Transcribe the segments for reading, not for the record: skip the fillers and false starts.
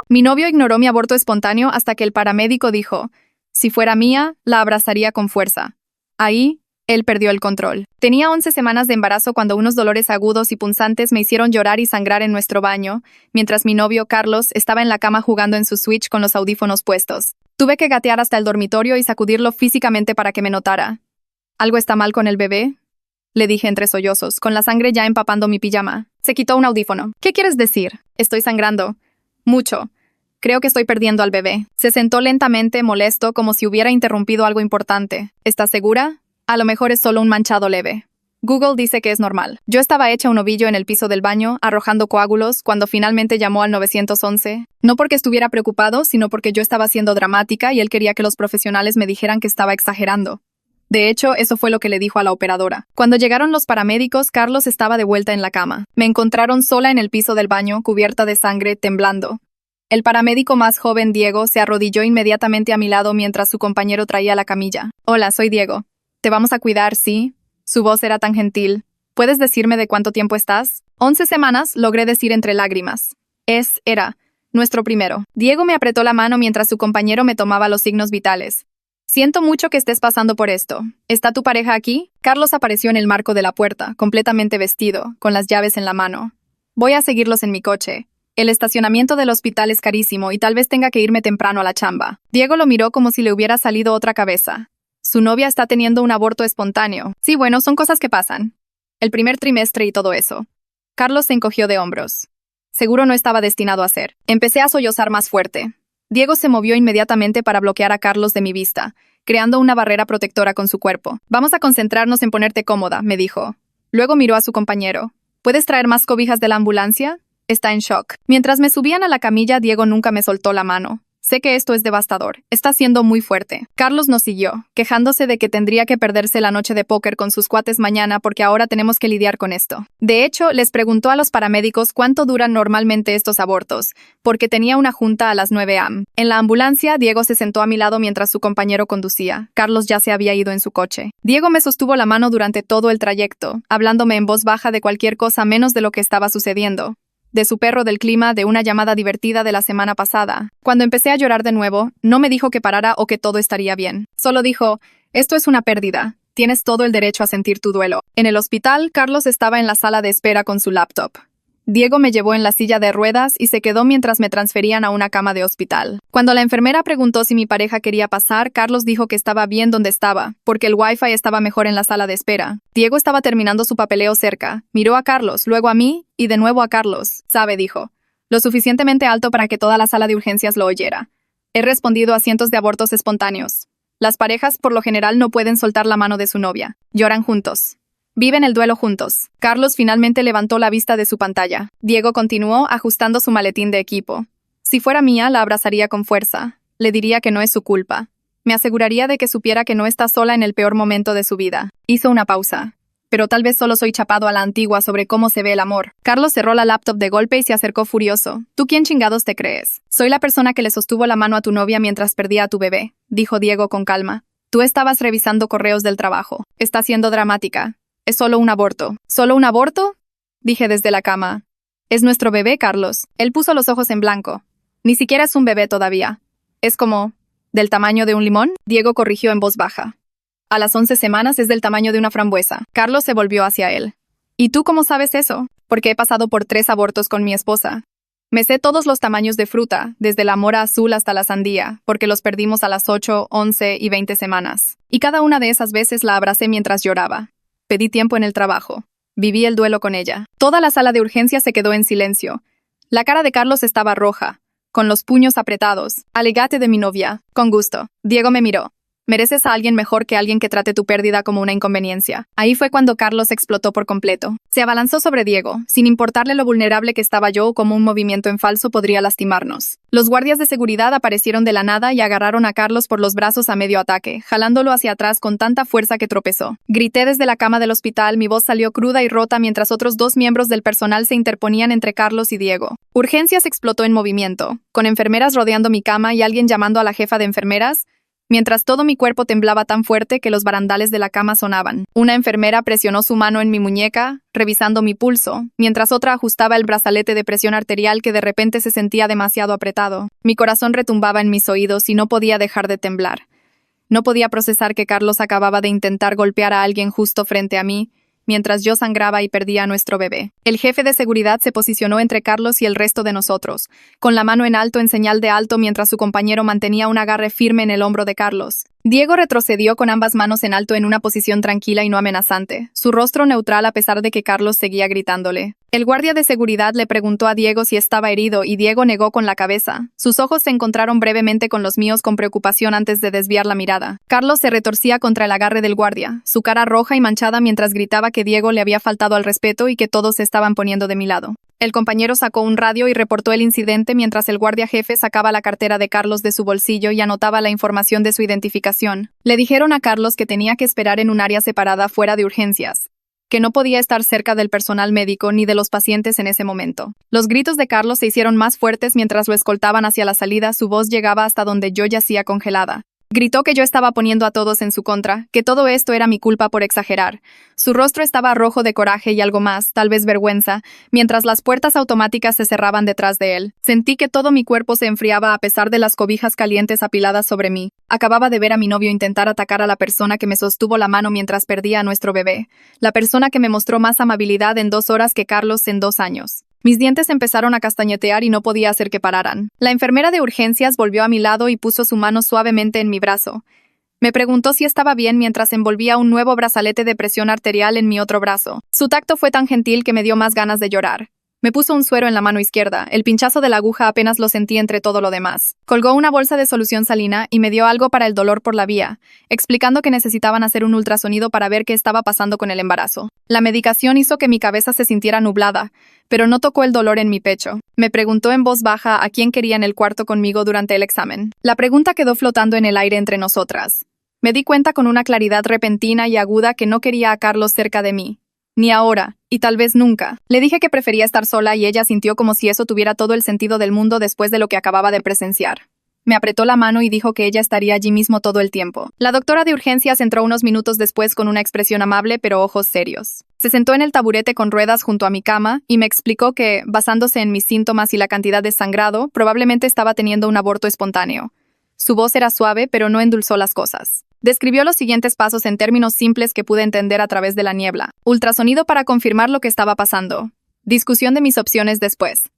Mi novio ignoró mi aborto espontáneo hasta que el paramédico dijo, si fuera mía, la abrazaría con fuerza. Ahí, él perdió el control. Tenía 11 semanas de embarazo cuando unos dolores agudos y punzantes me hicieron llorar y sangrar en nuestro baño, mientras mi novio, Carlos, estaba en la cama jugando en su Switch con los audífonos puestos. Tuve que gatear hasta el dormitorio y sacudirlo físicamente para que me notara. ¿Algo está mal con el bebé?, le dije entre sollozos, con la sangre ya empapando mi pijama. Se quitó un audífono. ¿Qué quieres decir? Estoy sangrando. Mucho. Creo que estoy perdiendo al bebé. Se sentó lentamente, molesto, como si hubiera interrumpido algo importante. ¿Estás segura? A lo mejor es solo un manchado leve. Google dice que es normal. Yo estaba hecha un ovillo en el piso del baño, arrojando coágulos, cuando finalmente llamó al 911. No porque estuviera preocupado, sino porque yo estaba siendo dramática y él quería que los profesionales me dijeran que estaba exagerando. De hecho, eso fue lo que le dijo a la operadora. Cuando llegaron los paramédicos, Carlos estaba de vuelta en la cama. Me encontraron sola en el piso del baño, cubierta de sangre, temblando. El paramédico más joven, Diego, se arrodilló inmediatamente a mi lado mientras su compañero traía la camilla. Hola, soy Diego. Te vamos a cuidar, ¿sí? Su voz era tan gentil. ¿Puedes decirme de cuánto tiempo estás? 11 semanas, logré decir entre lágrimas. Era nuestro primero. Diego me apretó la mano mientras su compañero me tomaba los signos vitales. Siento mucho que estés pasando por esto. ¿Está tu pareja aquí? Carlos apareció en el marco de la puerta, completamente vestido, con las llaves en la mano. Voy a seguirlos en mi coche. El estacionamiento del hospital es carísimo y tal vez tenga que irme temprano a la chamba. Diego lo miró como si le hubiera salido otra cabeza. Su novia está teniendo un aborto espontáneo. Sí, bueno, son cosas que pasan. El primer trimestre y todo eso. Carlos se encogió de hombros. Seguro no estaba destinado a ser. Empecé a sollozar más fuerte. Diego se movió inmediatamente para bloquear a Carlos de mi vista, creando una barrera protectora con su cuerpo. Vamos a concentrarnos en ponerte cómoda, me dijo. Luego miró a su compañero. ¿Puedes traer más cobijas de la ambulancia? Está en shock. Mientras me subían a la camilla, Diego nunca me soltó la mano. Sé que esto es devastador. Está siendo muy fuerte. Carlos nos siguió, quejándose de que tendría que perderse la noche de póker con sus cuates mañana porque ahora tenemos que lidiar con esto. De hecho, les preguntó a los paramédicos cuánto duran normalmente estos abortos, porque tenía una junta a las 9 am. En la ambulancia, Diego se sentó a mi lado mientras su compañero conducía. Carlos ya se había ido en su coche. Diego me sostuvo la mano durante todo el trayecto, hablándome en voz baja de cualquier cosa menos de lo que estaba sucediendo. De su perro, del clima, de una llamada divertida de la semana pasada. Cuando empecé a llorar de nuevo, no me dijo que parara o que todo estaría bien. Solo dijo, esto es una pérdida. Tienes todo el derecho a sentir tu duelo. En el hospital, Carlos estaba en la sala de espera con su laptop. Diego me llevó en la silla de ruedas y se quedó mientras me transferían a una cama de hospital. Cuando la enfermera preguntó si mi pareja quería pasar, Carlos dijo que estaba bien donde estaba, porque el wifi estaba mejor en la sala de espera. Diego estaba terminando su papeleo cerca. Miró a Carlos, luego a mí y de nuevo a Carlos. Sabe, dijo. Lo suficientemente alto para que toda la sala de urgencias lo oyera. He respondido a cientos de abortos espontáneos. Las parejas por lo general no pueden soltar la mano de su novia. Lloran juntos. Viven el duelo juntos. Carlos finalmente levantó la vista de su pantalla. Diego continuó ajustando su maletín de equipo. Si fuera mía, la abrazaría con fuerza. Le diría que no es su culpa. Me aseguraría de que supiera que no está sola en el peor momento de su vida. Hizo una pausa. Pero tal vez solo soy chapado a la antigua sobre cómo se ve el amor. Carlos cerró la laptop de golpe y se acercó furioso. ¿Tú quién chingados te crees? Soy la persona que le sostuvo la mano a tu novia mientras perdía a tu bebé, dijo Diego con calma. Tú estabas revisando correos del trabajo. Está siendo dramática. Es solo un aborto. ¿Solo un aborto? Dije desde la cama. Es nuestro bebé, Carlos. Él puso los ojos en blanco. Ni siquiera es un bebé todavía. Es como... ¿del tamaño de un limón? Diego corrigió en voz baja. A las 11 semanas es del tamaño de una frambuesa. Carlos se volvió hacia él. ¿Y tú cómo sabes eso? Porque he pasado por 3 abortos con mi esposa. Me sé todos los tamaños de fruta, desde la mora azul hasta la sandía, porque los perdimos a las 8, 11 y 20 semanas. Y cada una de esas veces la abracé mientras lloraba. Pedí tiempo en el trabajo. Viví el duelo con ella. Toda la sala de urgencia se quedó en silencio. La cara de Carlos estaba roja, con los puños apretados. Alégate de mi novia. Con gusto. Diego me miró. Mereces a alguien mejor que alguien que trate tu pérdida como una inconveniencia. Ahí fue cuando Carlos explotó por completo. Se abalanzó sobre Diego, sin importarle lo vulnerable que estaba yo o cómo un movimiento en falso podría lastimarnos. Los guardias de seguridad aparecieron de la nada y agarraron a Carlos por los brazos a medio ataque, jalándolo hacia atrás con tanta fuerza que tropezó. Grité desde la cama del hospital, mi voz salió cruda y rota mientras otros 2 miembros del personal se interponían entre Carlos y Diego. Urgencias explotó en movimiento, con enfermeras rodeando mi cama y alguien llamando a la jefa de enfermeras. mientras todo mi cuerpo temblaba tan fuerte que los barandales de la cama sonaban. Una enfermera presionó su mano en mi muñeca, revisando mi pulso, mientras otra ajustaba el brazalete de presión arterial que de repente se sentía demasiado apretado. Mi corazón retumbaba en mis oídos y no podía dejar de temblar. No podía procesar que Carlos acababa de intentar golpear a alguien justo frente a mí, mientras yo sangraba y perdía a nuestro bebé. El jefe de seguridad se posicionó entre Carlos y el resto de nosotros, con la mano en alto en señal de alto mientras su compañero mantenía un agarre firme en el hombro de Carlos. Diego retrocedió con ambas manos en alto en una posición tranquila y no amenazante, su rostro neutral a pesar de que Carlos seguía gritándole. El guardia de seguridad le preguntó a Diego si estaba herido y Diego negó con la cabeza. Sus ojos se encontraron brevemente con los míos con preocupación antes de desviar la mirada. Carlos se retorcía contra el agarre del guardia, su cara roja y manchada mientras gritaba que Diego le había faltado al respeto y que todos se estaban poniendo de mi lado. El compañero sacó un radio y reportó el incidente mientras el guardia jefe sacaba la cartera de Carlos de su bolsillo y anotaba la información de su identificación. Le dijeron a Carlos que tenía que esperar en un área separada fuera de urgencias, que no podía estar cerca del personal médico ni de los pacientes en ese momento. Los gritos de Carlos se hicieron más fuertes mientras lo escoltaban hacia la salida, su voz llegaba hasta donde yo yacía congelada. Gritó que yo estaba poniendo a todos en su contra, que todo esto era mi culpa por exagerar. Su rostro estaba rojo de coraje y algo más, tal vez vergüenza, mientras las puertas automáticas se cerraban detrás de él. Sentí que todo mi cuerpo se enfriaba a pesar de las cobijas calientes apiladas sobre mí. Acababa de ver a mi novio intentar atacar a la persona que me sostuvo la mano mientras perdía a nuestro bebé, la persona que me mostró más amabilidad en 2 horas que Carlos en 2 años. Mis dientes empezaron a castañetear y no podía hacer que pararan. La enfermera de urgencias volvió a mi lado y puso su mano suavemente en mi brazo. Me preguntó si estaba bien mientras envolvía un nuevo brazalete de presión arterial en mi otro brazo. Su tacto fue tan gentil que me dio más ganas de llorar. Me puso un suero en la mano izquierda, el pinchazo de la aguja apenas lo sentí entre todo lo demás. Colgó una bolsa de solución salina y me dio algo para el dolor por la vía, explicando que necesitaban hacer un ultrasonido para ver qué estaba pasando con el embarazo. La medicación hizo que mi cabeza se sintiera nublada, pero no tocó el dolor en mi pecho. Me preguntó en voz baja a quién quería en el cuarto conmigo durante el examen. La pregunta quedó flotando en el aire entre nosotras. Me di cuenta con una claridad repentina y aguda que no quería a Carlos cerca de mí. Ni ahora, y tal vez nunca. Le dije que prefería estar sola y ella sintió como si eso tuviera todo el sentido del mundo después de lo que acababa de presenciar. Me apretó la mano y dijo que ella estaría allí mismo todo el tiempo. La doctora de urgencias entró unos minutos después con una expresión amable pero ojos serios. Se sentó en el taburete con ruedas junto a mi cama y me explicó que, basándose en mis síntomas y la cantidad de sangrado, probablemente estaba teniendo un aborto espontáneo. Su voz era suave pero no endulzó las cosas. Describió los siguientes pasos en términos simples que pude entender a través de la niebla. Ultrasonido para confirmar lo que estaba pasando. Discusión de mis opciones después.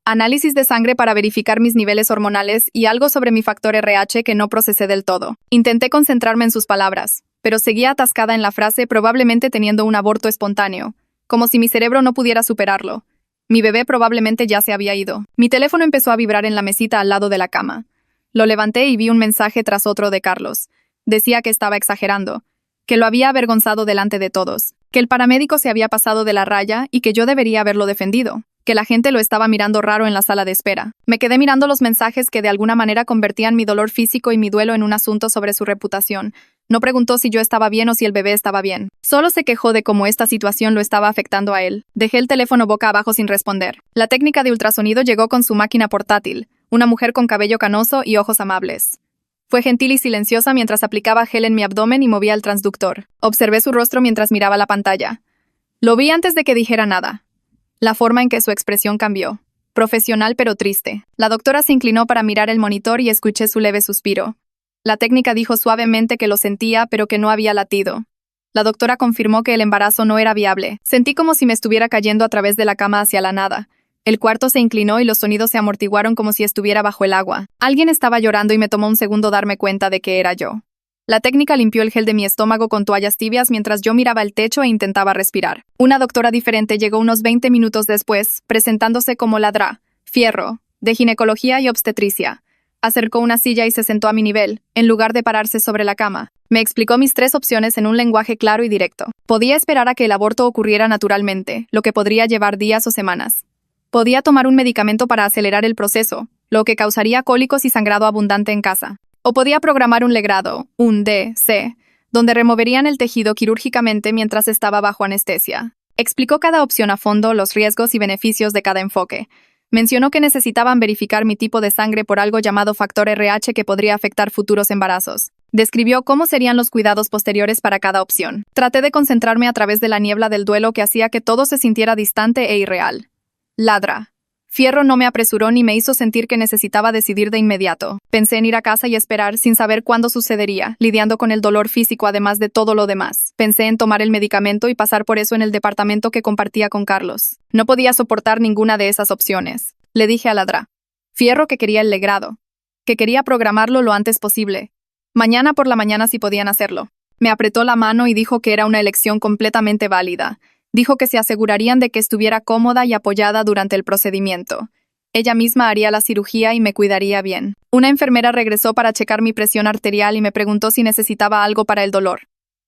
Análisis de sangre para verificar mis niveles hormonales y algo sobre mi factor RH que no procesé del todo. Intenté concentrarme en sus palabras, pero seguía atascada en la frase probablemente teniendo un aborto espontáneo, como si mi cerebro no pudiera superarlo. Mi bebé probablemente ya se había ido. Mi teléfono empezó a vibrar en la mesita al lado de la cama. Lo levanté y vi un mensaje tras otro de Carlos. Decía que estaba exagerando, que lo había avergonzado delante de todos, que el paramédico se había pasado de la raya y que yo debería haberlo defendido, que la gente lo estaba mirando raro en la sala de espera. Me quedé mirando los mensajes que de alguna manera convertían mi dolor físico y mi duelo en un asunto sobre su reputación. No preguntó si yo estaba bien o si el bebé estaba bien. Solo se quejó de cómo esta situación lo estaba afectando a él. Dejé el teléfono boca abajo sin responder. La técnica de ultrasonido llegó con su máquina portátil, una mujer con cabello canoso y ojos amables. Fue gentil y silenciosa mientras aplicaba gel en mi abdomen y movía el transductor. Observé su rostro mientras miraba la pantalla. Lo vi antes de que dijera nada. La forma en que su expresión cambió. Profesional pero triste. La doctora se inclinó para mirar el monitor y escuché su leve suspiro. La técnica dijo suavemente que lo sentía pero que no había latido. La doctora confirmó que el embarazo no era viable. Sentí como si me estuviera cayendo a través de la cama hacia la nada. El cuarto se inclinó y los sonidos se amortiguaron como si estuviera bajo el agua. Alguien estaba llorando y me tomó un segundo darme cuenta de que era yo. La técnica limpió el gel de mi estómago con toallas tibias mientras yo miraba el techo e intentaba respirar. Una doctora diferente llegó unos 20 minutos después, presentándose como la Dra. Fierro, de ginecología y obstetricia. Acercó una silla y se sentó a mi nivel, en lugar de pararse sobre la cama. Me explicó mis 3 opciones en un lenguaje claro y directo. Podía esperar a que el aborto ocurriera naturalmente, lo que podría llevar días o semanas. Podía tomar un medicamento para acelerar el proceso, lo que causaría cólicos y sangrado abundante en casa. O podía programar un legrado, un D.C., donde removerían el tejido quirúrgicamente mientras estaba bajo anestesia. Explicó cada opción a fondo, los riesgos y beneficios de cada enfoque. Mencionó que necesitaban verificar mi tipo de sangre por algo llamado factor RH que podría afectar futuros embarazos. Describió cómo serían los cuidados posteriores para cada opción. Traté de concentrarme a través de la niebla del duelo que hacía que todo se sintiera distante e irreal. Ladra. Fierro no me apresuró ni me hizo sentir que necesitaba decidir de inmediato. Pensé en ir a casa y esperar sin saber cuándo sucedería, lidiando con el dolor físico además de todo lo demás. Pensé en tomar el medicamento y pasar por eso en el departamento que compartía con Carlos. No podía soportar ninguna de esas opciones. Le dije a Ladra. Fierro que quería el legrado. Que quería programarlo lo antes posible. Mañana por la mañana si podían hacerlo. Me apretó la mano y dijo que era una elección completamente válida. Dijo que se asegurarían de que estuviera cómoda y apoyada durante el procedimiento. Ella misma haría la cirugía y me cuidaría bien. Una enfermera regresó para checar mi presión arterial y me preguntó si necesitaba algo para el dolor.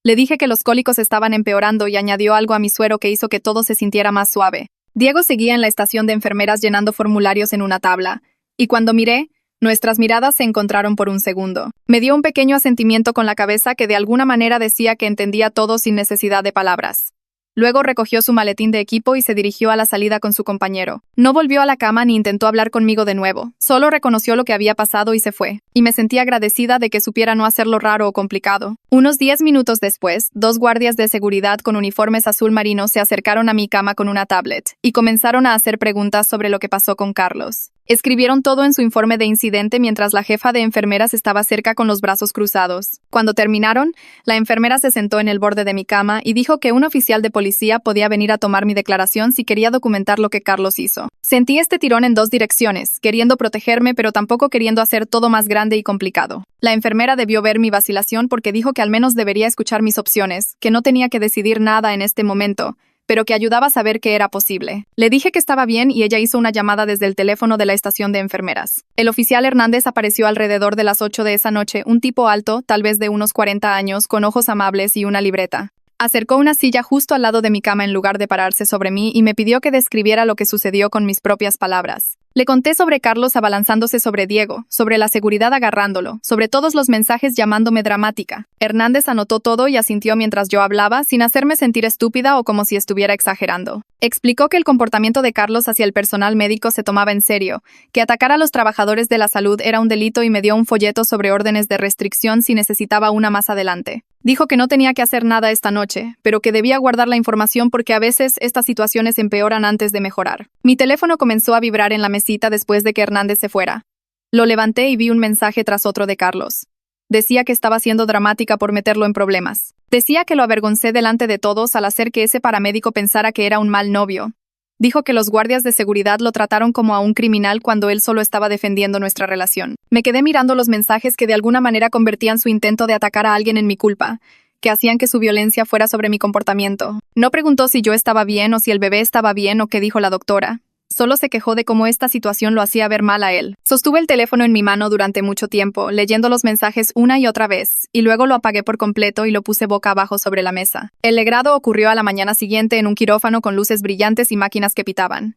Le dije que los cólicos estaban empeorando y añadió algo a mi suero que hizo que todo se sintiera más suave. Diego seguía en la estación de enfermeras llenando formularios en una tabla. Y cuando miré, nuestras miradas se encontraron por un segundo. Me dio un pequeño asentimiento con la cabeza que de alguna manera decía que entendía todo sin necesidad de palabras. Luego recogió su maletín de equipo y se dirigió a la salida con su compañero. No volvió a la cama ni intentó hablar conmigo de nuevo. Solo reconoció lo que había pasado y se fue. Y me sentí agradecida de que supiera no hacerlo raro o complicado. Unos 10 minutos después, 2 guardias de seguridad con uniformes azul marino se acercaron a mi cama con una tablet y comenzaron a hacer preguntas sobre lo que pasó con Carlos. Escribieron todo en su informe de incidente mientras la jefa de enfermeras estaba cerca con los brazos cruzados. Cuando terminaron, la enfermera se sentó en el borde de mi cama y dijo que un oficial de policía podía venir a tomar mi declaración si quería documentar lo que Carlos hizo. Sentí este tirón en 2 direcciones, queriendo protegerme pero tampoco queriendo hacer todo más grande y complicado. La enfermera debió ver mi vacilación porque dijo que al menos debería escuchar mis opciones, que no tenía que decidir nada en este momento, pero que ayudaba a saber que era posible. Le dije que estaba bien y ella hizo una llamada desde el teléfono de la estación de enfermeras. El oficial Hernández apareció alrededor de las 8 de esa noche, un tipo alto, tal vez de unos 40 años, con ojos amables y una libreta. Acercó una silla justo al lado de mi cama en lugar de pararse sobre mí y me pidió que describiera lo que sucedió con mis propias palabras. Le conté sobre Carlos abalanzándose sobre Diego, sobre la seguridad agarrándolo, sobre todos los mensajes llamándome dramática. Hernández anotó todo y asintió mientras yo hablaba, sin hacerme sentir estúpida o como si estuviera exagerando. Explicó que el comportamiento de Carlos hacia el personal médico se tomaba en serio, que atacar a los trabajadores de la salud era un delito y me dio un folleto sobre órdenes de restricción si necesitaba una más adelante. Dijo que no tenía que hacer nada esta noche, pero que debía guardar la información porque a veces estas situaciones empeoran antes de mejorar. Mi teléfono comenzó a vibrar en la mesita después de que Hernández se fuera. Lo levanté y vi un mensaje tras otro de Carlos. Decía que estaba siendo dramática por meterlo en problemas. Decía que lo avergoncé delante de todos al hacer que ese paramédico pensara que era un mal novio. Dijo que los guardias de seguridad lo trataron como a un criminal cuando él solo estaba defendiendo nuestra relación. Me quedé mirando los mensajes que de alguna manera convertían su intento de atacar a alguien en mi culpa, que hacían que su violencia fuera sobre mi comportamiento. No preguntó si yo estaba bien o si el bebé estaba bien o qué dijo la doctora. Solo se quejó de cómo esta situación lo hacía ver mal a él. Sostuve el teléfono en mi mano durante mucho tiempo, leyendo los mensajes una y otra vez, y luego lo apagué por completo y lo puse boca abajo sobre la mesa. El legrado ocurrió a la mañana siguiente en un quirófano con luces brillantes y máquinas que pitaban.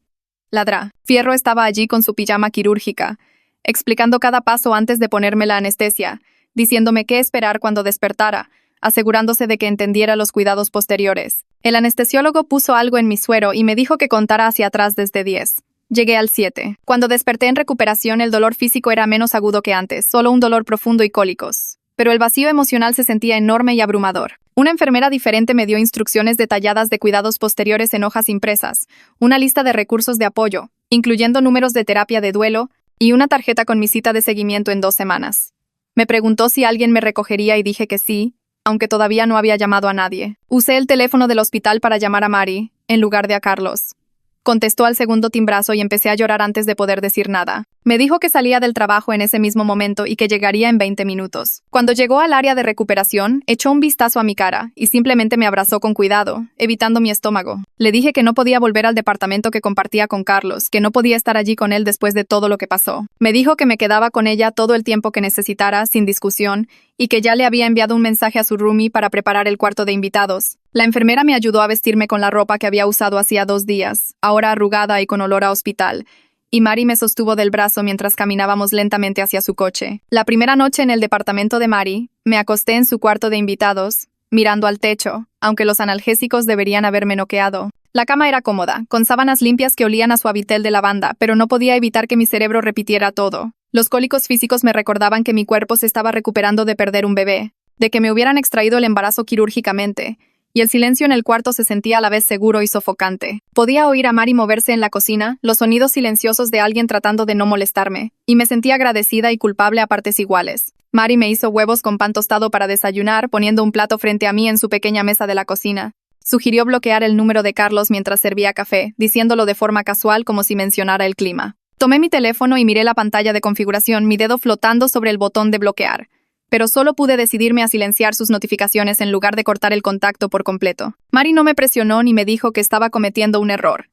Ladra. Fierro estaba allí con su pijama quirúrgica, explicando cada paso antes de ponerme la anestesia, diciéndome qué esperar cuando despertara, asegurándose de que entendiera los cuidados posteriores. El anestesiólogo puso algo en mi suero y me dijo que contara hacia atrás desde 10. Llegué al 7. Cuando desperté en recuperación, el dolor físico era menos agudo que antes, solo un dolor profundo y cólicos. Pero el vacío emocional se sentía enorme y abrumador. Una enfermera diferente me dio instrucciones detalladas de cuidados posteriores en hojas impresas, una lista de recursos de apoyo, incluyendo números de terapia de duelo, y una tarjeta con mi cita de seguimiento en 2 semanas. Me preguntó si alguien me recogería y dije que sí, aunque todavía no había llamado a nadie. Usé el teléfono del hospital para llamar a Mari, en lugar de a Carlos. Contestó al segundo timbrazo y empecé a llorar antes de poder decir nada. Me dijo que salía del trabajo en ese mismo momento y que llegaría en 20 minutos. Cuando llegó al área de recuperación, echó un vistazo a mi cara y simplemente me abrazó con cuidado, evitando mi estómago. Le dije que no podía volver al departamento que compartía con Carlos, que no podía estar allí con él después de todo lo que pasó. Me dijo que me quedaba con ella todo el tiempo que necesitara, sin discusión, y que ya le había enviado un mensaje a su roomie para preparar el cuarto de invitados. La enfermera me ayudó a vestirme con la ropa que había usado hacía 2 días, ahora arrugada y con olor a hospital, y Mari me sostuvo del brazo mientras caminábamos lentamente hacia su coche. La primera noche en el departamento de Mari, me acosté en su cuarto de invitados, mirando al techo, aunque los analgésicos deberían haberme noqueado. La cama era cómoda, con sábanas limpias que olían a suavitel de lavanda, pero no podía evitar que mi cerebro repitiera todo. Los cólicos físicos me recordaban que mi cuerpo se estaba recuperando de perder un bebé, de que me hubieran extraído el embarazo quirúrgicamente, y el silencio en el cuarto se sentía a la vez seguro y sofocante. Podía oír a Mari moverse en la cocina, los sonidos silenciosos de alguien tratando de no molestarme, y me sentía agradecida y culpable a partes iguales. Mari me hizo huevos con pan tostado para desayunar, poniendo un plato frente a mí en su pequeña mesa de la cocina. Sugirió bloquear el número de Carlos mientras servía café, diciéndolo de forma casual como si mencionara el clima. Tomé mi teléfono y miré la pantalla de configuración, mi dedo flotando sobre el botón de bloquear. Pero solo pude decidirme a silenciar sus notificaciones en lugar de cortar el contacto por completo. Mari no me presionó ni me dijo que estaba cometiendo un error.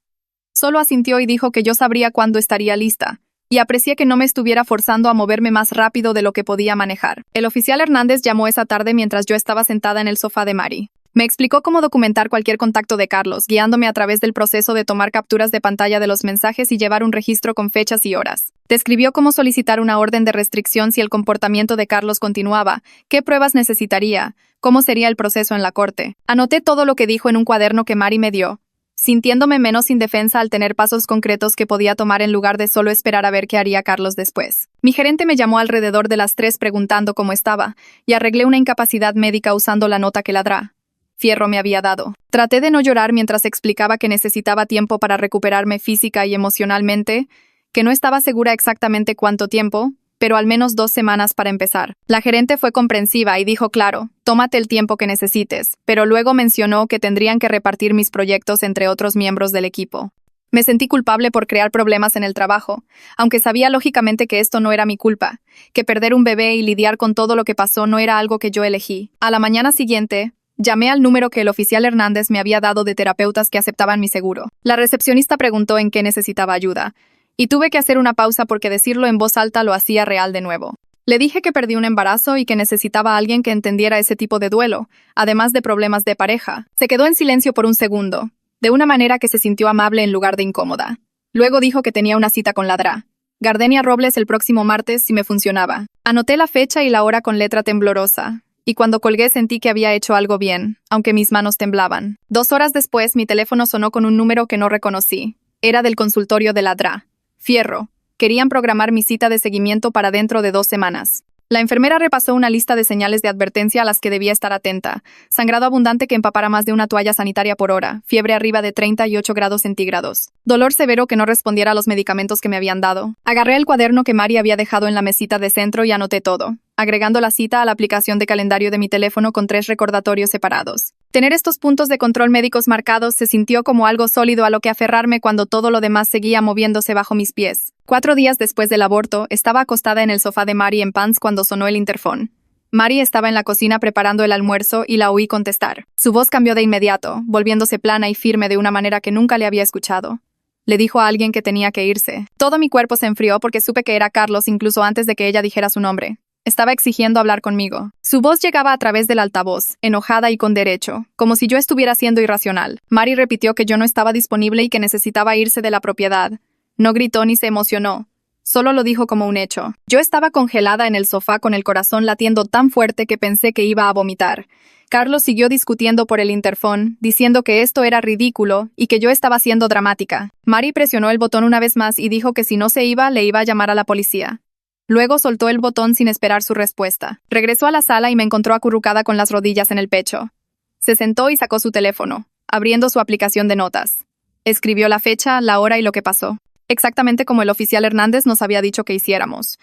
Solo asintió y dijo que yo sabría cuándo estaría lista, y aprecié que no me estuviera forzando a moverme más rápido de lo que podía manejar. El oficial Hernández llamó esa tarde mientras yo estaba sentada en el sofá de Mari. Me explicó cómo documentar cualquier contacto de Carlos, guiándome a través del proceso de tomar capturas de pantalla de los mensajes y llevar un registro con fechas y horas. Describió cómo solicitar una orden de restricción si el comportamiento de Carlos continuaba, qué pruebas necesitaría, cómo sería el proceso en la corte. Anoté todo lo que dijo en un cuaderno que Mari me dio, sintiéndome menos indefensa al tener pasos concretos que podía tomar en lugar de solo esperar a ver qué haría Carlos después. Mi gerente me llamó alrededor de las 3 preguntando cómo estaba, y arreglé una incapacidad médica usando la nota que Ladra Fierro me había dado. Traté de no llorar mientras explicaba que necesitaba tiempo para recuperarme física y emocionalmente, que no estaba segura exactamente cuánto tiempo, pero al menos 2 semanas para empezar. La gerente fue comprensiva y dijo claro, tómate el tiempo que necesites, pero luego mencionó que tendrían que repartir mis proyectos entre otros miembros del equipo. Me sentí culpable por crear problemas en el trabajo, aunque sabía lógicamente que esto no era mi culpa, que perder un bebé y lidiar con todo lo que pasó no era algo que yo elegí. A la mañana siguiente, llamé al número que el oficial Hernández me había dado de terapeutas que aceptaban mi seguro. La recepcionista preguntó en qué necesitaba ayuda, y tuve que hacer una pausa porque decirlo en voz alta lo hacía real de nuevo. Le dije que perdí un embarazo y que necesitaba a alguien que entendiera ese tipo de duelo, además de problemas de pareja. Se quedó en silencio por un segundo, de una manera que se sintió amable en lugar de incómoda. Luego dijo que tenía una cita con Ladra Gardenia Robles el próximo martes si me funcionaba. Anoté la fecha y la hora con letra temblorosa, y cuando colgué sentí que había hecho algo bien, aunque mis manos temblaban. 2 horas después, mi teléfono sonó con un número que no reconocí. Era del consultorio de Ladra Fierro. Querían programar mi cita de seguimiento para dentro de 2 semanas. La enfermera repasó una lista de señales de advertencia a las que debía estar atenta. Sangrado abundante que empapara más de una toalla sanitaria por hora, fiebre arriba de 38 grados centígrados. Dolor severo que no respondiera a los medicamentos que me habían dado. Agarré el cuaderno que Mari había dejado en la mesita de centro y anoté todo, agregando la cita a la aplicación de calendario de mi teléfono con 3 recordatorios separados. Tener estos puntos de control médicos marcados se sintió como algo sólido a lo que aferrarme cuando todo lo demás seguía moviéndose bajo mis pies. 4 días después del aborto, estaba acostada en el sofá de Mari en pants cuando sonó el interfón. Mari estaba en la cocina preparando el almuerzo y la oí contestar. Su voz cambió de inmediato, volviéndose plana y firme de una manera que nunca le había escuchado. Le dijo a alguien que tenía que irse. Todo mi cuerpo se enfrió porque supe que era Carlos incluso antes de que ella dijera su nombre. Estaba exigiendo hablar conmigo. Su voz llegaba a través del altavoz, enojada y con derecho, como si yo estuviera siendo irracional. Mari repitió que yo no estaba disponible y que necesitaba irse de la propiedad. No gritó ni se emocionó. Solo lo dijo como un hecho. Yo estaba congelada en el sofá con el corazón latiendo tan fuerte que pensé que iba a vomitar. Carlos siguió discutiendo por el interfón, diciendo que esto era ridículo y que yo estaba siendo dramática. Mari presionó el botón una vez más y dijo que si no se iba, le iba a llamar a la policía. Luego soltó el botón sin esperar su respuesta. Regresó a la sala y me encontró acurrucada con las rodillas en el pecho. Se sentó y sacó su teléfono, abriendo su aplicación de notas. Escribió la fecha, la hora y lo que pasó, exactamente como el oficial Hernández nos había dicho que hiciéramos.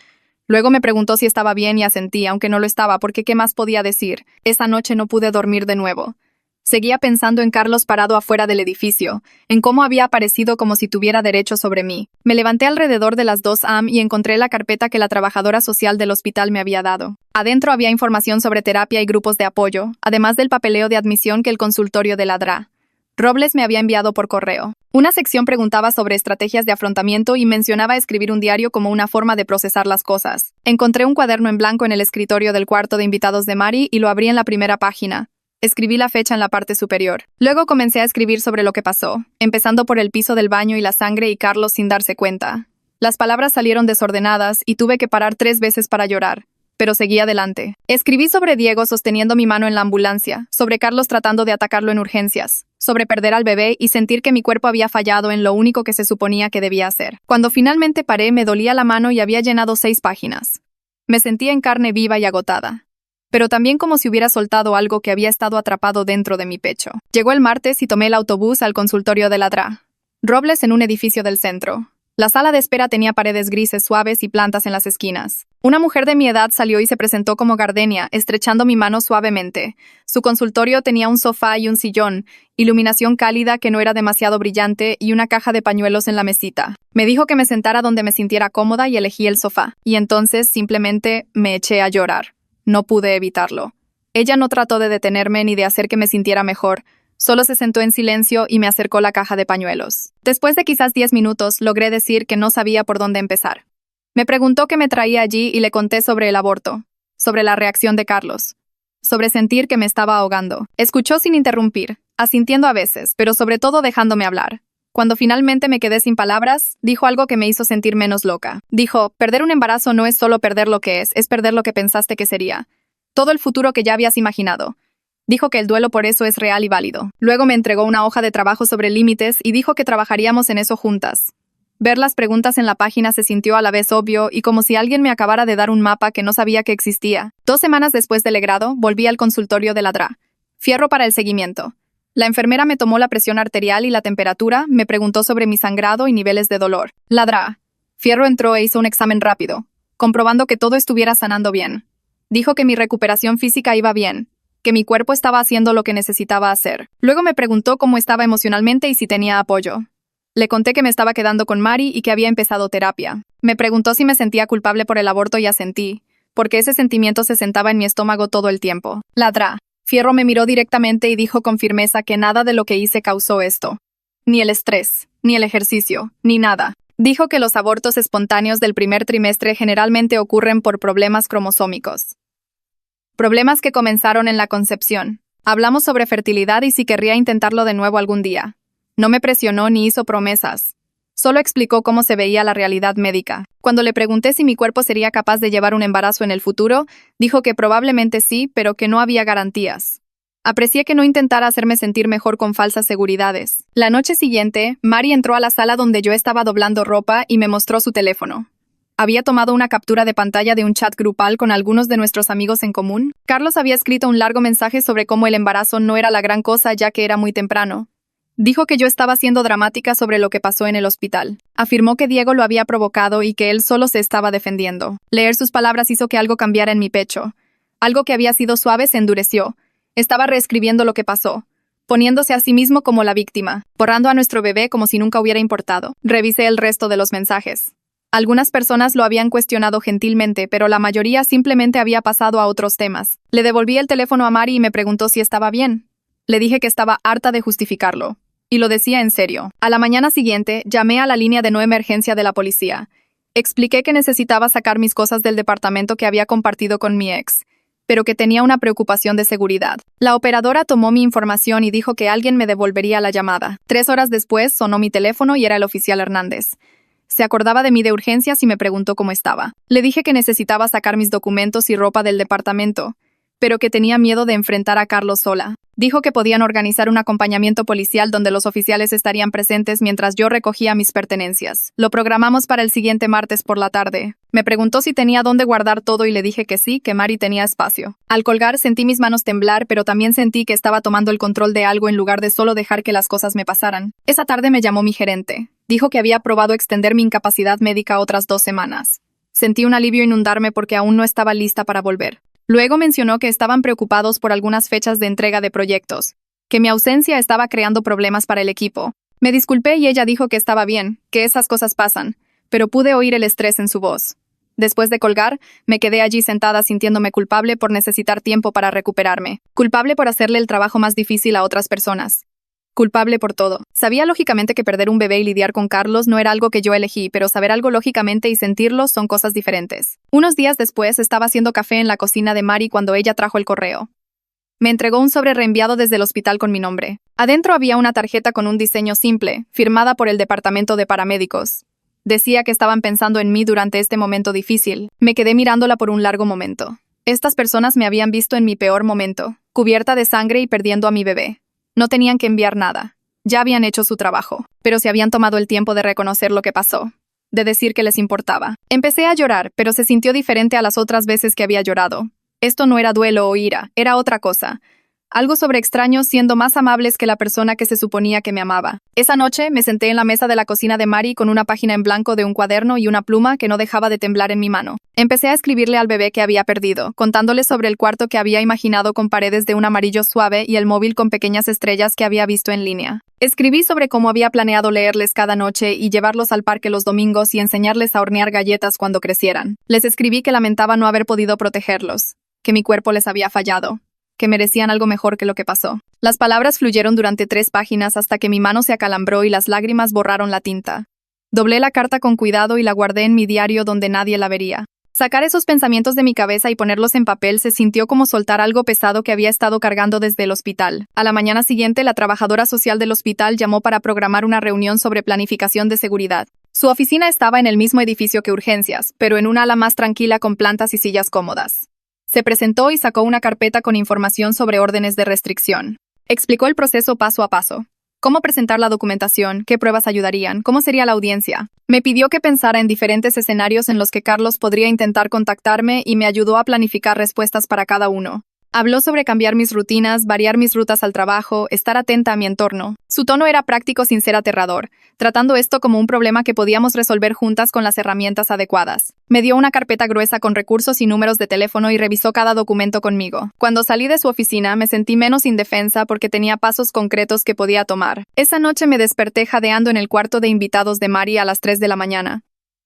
Luego me preguntó si estaba bien y asentí, aunque no lo estaba, porque ¿qué más podía decir? Esa noche no pude dormir de nuevo. Seguía pensando en Carlos parado afuera del edificio, en cómo había aparecido como si tuviera derecho sobre mí. Me levanté alrededor de las 2 a.m. y encontré la carpeta que la trabajadora social del hospital me había dado. Adentro había información sobre terapia y grupos de apoyo, además del papeleo de admisión que el consultorio de Ladra Robles me había enviado por correo. Una sección preguntaba sobre estrategias de afrontamiento y mencionaba escribir un diario como una forma de procesar las cosas. Encontré un cuaderno en blanco en el escritorio del cuarto de invitados de Mari y lo abrí en la primera página. Escribí la fecha en la parte superior. Luego comencé a escribir sobre lo que pasó, empezando por el piso del baño y la sangre y Carlos sin darse cuenta. Las palabras salieron desordenadas y tuve que parar 3 veces para llorar. pero seguí adelante. Escribí sobre Diego sosteniendo mi mano en la ambulancia, sobre Carlos tratando de atacarlo en urgencias, sobre perder al bebé y sentir que mi cuerpo había fallado en lo único que se suponía que debía hacer. Cuando finalmente paré, me dolía la mano y había llenado 6 páginas. Me sentía en carne viva y agotada, pero también como si hubiera soltado algo que había estado atrapado dentro de mi pecho. Llegó el martes y tomé el autobús al consultorio de la DRA. Robles en un edificio del centro. La sala de espera tenía paredes grises suaves y plantas en las esquinas. Una mujer de mi edad salió y se presentó como Gardenia, estrechando mi mano suavemente. Su consultorio tenía un sofá y un sillón, iluminación cálida que no era demasiado brillante y una caja de pañuelos en la mesita. Me dijo que me sentara donde me sintiera cómoda y elegí el sofá. Y entonces simplemente me eché a llorar. No pude evitarlo. Ella no trató de detenerme ni de hacer que me sintiera mejor. Solo se sentó en silencio y me acercó la caja de pañuelos. Después de quizás 10 minutos, logré decir que no sabía por dónde empezar. Me preguntó qué me traía allí y le conté sobre el aborto, sobre la reacción de Carlos, sobre sentir que me estaba ahogando. Escuchó sin interrumpir, asintiendo a veces, pero sobre todo dejándome hablar. Cuando finalmente me quedé sin palabras, dijo algo que me hizo sentir menos loca. Dijo, perder un embarazo no es solo perder lo que es perder lo que pensaste que sería. Todo el futuro que ya habías imaginado. Dijo que el duelo por eso es real y válido. Luego me entregó una hoja de trabajo sobre límites y dijo que trabajaríamos en eso juntas. Ver las preguntas en la página se sintió a la vez obvio y como si alguien me acabara de dar un mapa que no sabía que existía. 2 semanas después del legrado, volví al consultorio de la DRA. Fierro para el seguimiento. La enfermera me tomó la presión arterial y la temperatura, me preguntó sobre mi sangrado y niveles de dolor. La DRA. Fierro entró e hizo un examen rápido, comprobando que todo estuviera sanando bien. Dijo que mi recuperación física iba bien, que mi cuerpo estaba haciendo lo que necesitaba hacer. Luego me preguntó cómo estaba emocionalmente y si tenía apoyo. Le conté que me estaba quedando con Mari y que había empezado terapia. Me preguntó si me sentía culpable por el aborto y asentí, porque ese sentimiento se sentaba en mi estómago todo el tiempo. La DRA. Fierro me miró directamente y dijo con firmeza que nada de lo que hice causó esto. Ni el estrés, ni el ejercicio, ni nada. Dijo que los abortos espontáneos del primer trimestre generalmente ocurren por problemas cromosómicos. Problemas que comenzaron en la concepción. Hablamos sobre fertilidad y si querría intentarlo de nuevo algún día. No me presionó ni hizo promesas. Solo explicó cómo se veía la realidad médica. Cuando le pregunté si mi cuerpo sería capaz de llevar un embarazo en el futuro, dijo que probablemente sí, pero que no había garantías. Aprecié que no intentara hacerme sentir mejor con falsas seguridades. La noche siguiente, Mari entró a la sala donde yo estaba doblando ropa y me mostró su teléfono. Había tomado una captura de pantalla de un chat grupal con algunos de nuestros amigos en común. Carlos había escrito un largo mensaje sobre cómo el embarazo no era la gran cosa ya que era muy temprano. Dijo que yo estaba siendo dramática sobre lo que pasó en el hospital. Afirmó que Diego lo había provocado y que él solo se estaba defendiendo. Leer sus palabras hizo que algo cambiara en mi pecho. Algo que había sido suave se endureció. Estaba reescribiendo lo que pasó, poniéndose a sí mismo como la víctima, borrando a nuestro bebé como si nunca hubiera importado. Revisé el resto de los mensajes. Algunas personas lo habían cuestionado gentilmente, pero la mayoría simplemente había pasado a otros temas. Le devolví el teléfono a Mari y me preguntó si estaba bien. Le dije que estaba harta de justificarlo. Y lo decía en serio. A la mañana siguiente, llamé a la línea de no emergencia de la policía. Expliqué que necesitaba sacar mis cosas del departamento que había compartido con mi ex, pero que tenía una preocupación de seguridad. La operadora tomó mi información y dijo que alguien me devolvería la llamada. 3 horas después, sonó mi teléfono y era el oficial Hernández. Se acordaba de mí de urgencias y me preguntó cómo estaba. Le dije que necesitaba sacar mis documentos y ropa del departamento, pero que tenía miedo de enfrentar a Carlos sola. Dijo que podían organizar un acompañamiento policial donde los oficiales estarían presentes mientras yo recogía mis pertenencias. Lo programamos para el siguiente martes por la tarde. Me preguntó si tenía dónde guardar todo y le dije que sí, que Mari tenía espacio. Al colgar sentí mis manos temblar, pero también sentí que estaba tomando el control de algo en lugar de solo dejar que las cosas me pasaran. Esa tarde me llamó mi gerente. Dijo que había probado extender mi incapacidad médica otras 2 semanas. Sentí un alivio inundarme porque aún no estaba lista para volver. Luego mencionó que estaban preocupados por algunas fechas de entrega de proyectos, que mi ausencia estaba creando problemas para el equipo. Me disculpé y ella dijo que estaba bien, que esas cosas pasan, pero pude oír el estrés en su voz. Después de colgar, me quedé allí sentada sintiéndome culpable por necesitar tiempo para recuperarme, culpable por hacerle el trabajo más difícil a otras personas. Culpable por todo. Sabía lógicamente que perder un bebé y lidiar con Carlos no era algo que yo elegí, pero saber algo lógicamente y sentirlo son cosas diferentes. Unos días después estaba haciendo café en la cocina de Mari cuando ella trajo el correo. Me entregó un sobre reenviado desde el hospital con mi nombre. Adentro había una tarjeta con un diseño simple, firmada por el departamento de paramédicos. Decía que estaban pensando en mí durante este momento difícil. Me quedé mirándola por un largo momento. Estas personas me habían visto en mi peor momento, cubierta de sangre y perdiendo a mi bebé. No tenían que enviar nada. Ya habían hecho su trabajo, pero se habían tomado el tiempo de reconocer lo que pasó, de decir que les importaba. Empecé a llorar, pero se sintió diferente a las otras veces que había llorado. Esto no era duelo o ira, era otra cosa. Algo sobre extraños siendo más amables que la persona que se suponía que me amaba. Esa noche me senté en la mesa de la cocina de Mari con una página en blanco de un cuaderno y una pluma que no dejaba de temblar en mi mano. Empecé a escribirle al bebé que había perdido, contándole sobre el cuarto que había imaginado con paredes de un amarillo suave y el móvil con pequeñas estrellas que había visto en línea. Escribí sobre cómo había planeado leerles cada noche y llevarlos al parque los domingos y enseñarles a hornear galletas cuando crecieran. Les escribí que lamentaba no haber podido protegerlos, que mi cuerpo les había fallado, que merecían algo mejor que lo que pasó. Las palabras fluyeron durante 3 páginas hasta que mi mano se acalambró y las lágrimas borraron la tinta. Doblé la carta con cuidado y la guardé en mi diario donde nadie la vería. Sacar esos pensamientos de mi cabeza y ponerlos en papel se sintió como soltar algo pesado que había estado cargando desde el hospital. A la mañana siguiente, la trabajadora social del hospital llamó para programar una reunión sobre planificación de seguridad. Su oficina estaba en el mismo edificio que urgencias, pero en un ala más tranquila con plantas y sillas cómodas. Se presentó y sacó una carpeta con información sobre órdenes de restricción. Explicó el proceso paso a paso. Cómo presentar la documentación, qué pruebas ayudarían, cómo sería la audiencia. Me pidió que pensara en diferentes escenarios en los que Carlos podría intentar contactarme y me ayudó a planificar respuestas para cada uno. Habló sobre cambiar mis rutinas, variar mis rutas al trabajo, estar atenta a mi entorno. Su tono era práctico sin ser aterrador, tratando esto como un problema que podíamos resolver juntas con las herramientas adecuadas. Me dio una carpeta gruesa con recursos y números de teléfono y revisó cada documento conmigo. Cuando salí de su oficina me sentí menos indefensa porque tenía pasos concretos que podía tomar. Esa noche me desperté jadeando en el cuarto de invitados de Mari a las 3 de la mañana.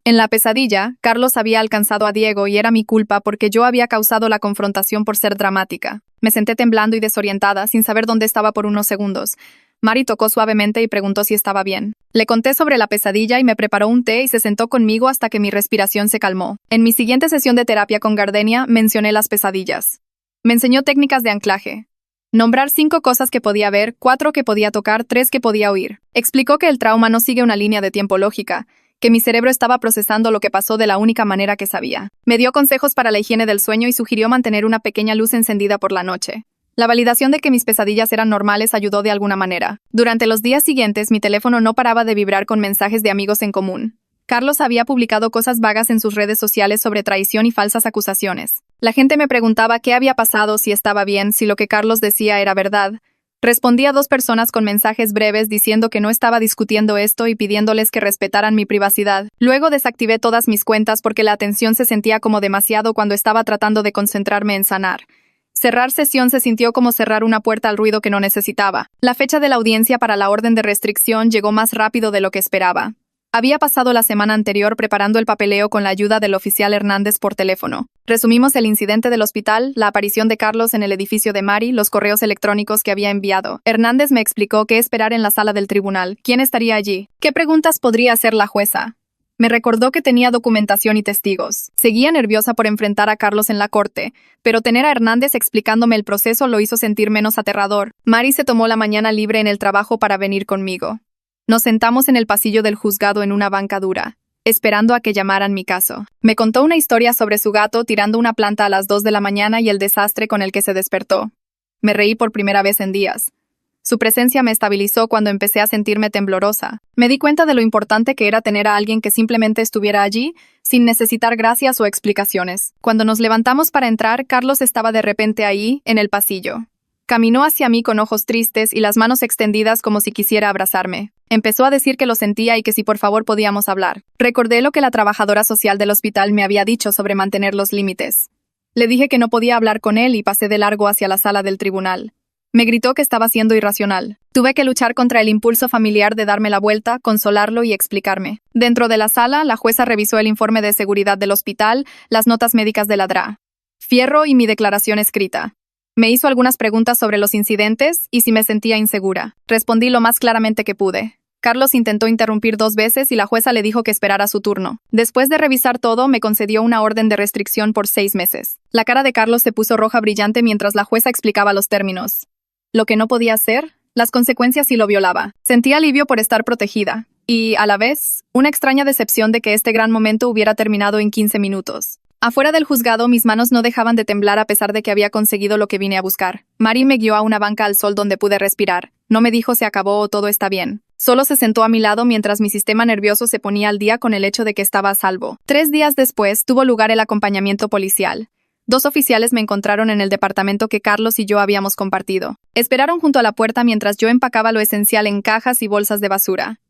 En la pesadilla, Carlos había alcanzado a Diego y era mi culpa porque yo había causado la confrontación por ser dramática. Me senté temblando y desorientada, sin saber dónde estaba por unos segundos. Mari tocó suavemente y preguntó si estaba bien. Le conté sobre la pesadilla y me preparó un té y se sentó conmigo hasta que mi respiración se calmó. En mi siguiente sesión de terapia con Gardenia, mencioné las pesadillas. Me enseñó técnicas de anclaje. Nombrar 5 cosas que podía ver, 4 que podía tocar, 3 que podía oír. Explicó que el trauma no sigue una línea de tiempo lógica, que mi cerebro estaba procesando lo que pasó de la única manera que sabía. Me dio consejos para la higiene del sueño y sugirió mantener una pequeña luz encendida por la noche. La validación de que mis pesadillas eran normales ayudó de alguna manera. Durante los días siguientes, mi teléfono no paraba de vibrar con mensajes de amigos en común. Carlos había publicado cosas vagas en sus redes sociales sobre traición y falsas acusaciones. La gente me preguntaba qué había pasado, si estaba bien, si lo que Carlos decía era verdad. Respondí a 2 personas con mensajes breves diciendo que no estaba discutiendo esto y pidiéndoles que respetaran mi privacidad. Luego desactivé todas mis cuentas porque la atención se sentía como demasiado cuando estaba tratando de concentrarme en sanar. Cerrar sesión se sintió como cerrar una puerta al ruido que no necesitaba. La fecha de la audiencia para la orden de restricción llegó más rápido de lo que esperaba. Había pasado la semana anterior preparando el papeleo con la ayuda del oficial Hernández por teléfono. Resumimos el incidente del hospital, la aparición de Carlos en el edificio de Mari, los correos electrónicos que había enviado. Hernández me explicó qué esperar en la sala del tribunal, quién estaría allí, qué preguntas podría hacer la jueza. Me recordó que tenía documentación y testigos. Seguía nerviosa por enfrentar a Carlos en la corte, pero tener a Hernández explicándome el proceso lo hizo sentir menos aterrador. Mari se tomó la mañana libre en el trabajo para venir conmigo. Nos sentamos en el pasillo del juzgado en una banca dura, esperando a que llamaran mi caso. Me contó una historia sobre su gato tirando una planta a las 2 de la mañana y el desastre con el que se despertó. Me reí por primera vez en días. Su presencia me estabilizó cuando empecé a sentirme temblorosa. Me di cuenta de lo importante que era tener a alguien que simplemente estuviera allí, sin necesitar gracias o explicaciones. Cuando nos levantamos para entrar, Carlos estaba de repente ahí, en el pasillo. Caminó hacia mí con ojos tristes y las manos extendidas como si quisiera abrazarme. Empezó a decir que lo sentía y que si por favor podíamos hablar. Recordé lo que la trabajadora social del hospital me había dicho sobre mantener los límites. Le dije que no podía hablar con él y pasé de largo hacia la sala del tribunal. Me gritó que estaba siendo irracional. Tuve que luchar contra el impulso familiar de darme la vuelta, consolarlo y explicarme. Dentro de la sala, la jueza revisó el informe de seguridad del hospital, las notas médicas de la DRA, Fierro y mi declaración escrita. Me hizo algunas preguntas sobre los incidentes y si me sentía insegura. Respondí lo más claramente que pude. Carlos intentó interrumpir 2 veces y la jueza le dijo que esperara su turno. Después de revisar todo, me concedió una orden de restricción por 6 meses. La cara de Carlos se puso roja brillante mientras la jueza explicaba los términos. Lo que no podía hacer, las consecuencias si lo violaba. Sentí alivio por estar protegida. y, a la vez, una extraña decepción de que este gran momento hubiera terminado en 15 minutos. Afuera del juzgado, mis manos no dejaban de temblar a pesar de que había conseguido lo que vine a buscar. Mari me guió a una banca al sol donde pude respirar. No me dijo se acabó o todo está bien. Solo se sentó a mi lado mientras mi sistema nervioso se ponía al día con el hecho de que estaba a salvo. 3 días después, tuvo lugar el acompañamiento policial. 2 oficiales me encontraron en el departamento que Carlos y yo habíamos compartido. Esperaron junto a la puerta mientras yo empacaba lo esencial en cajas y bolsas de basura.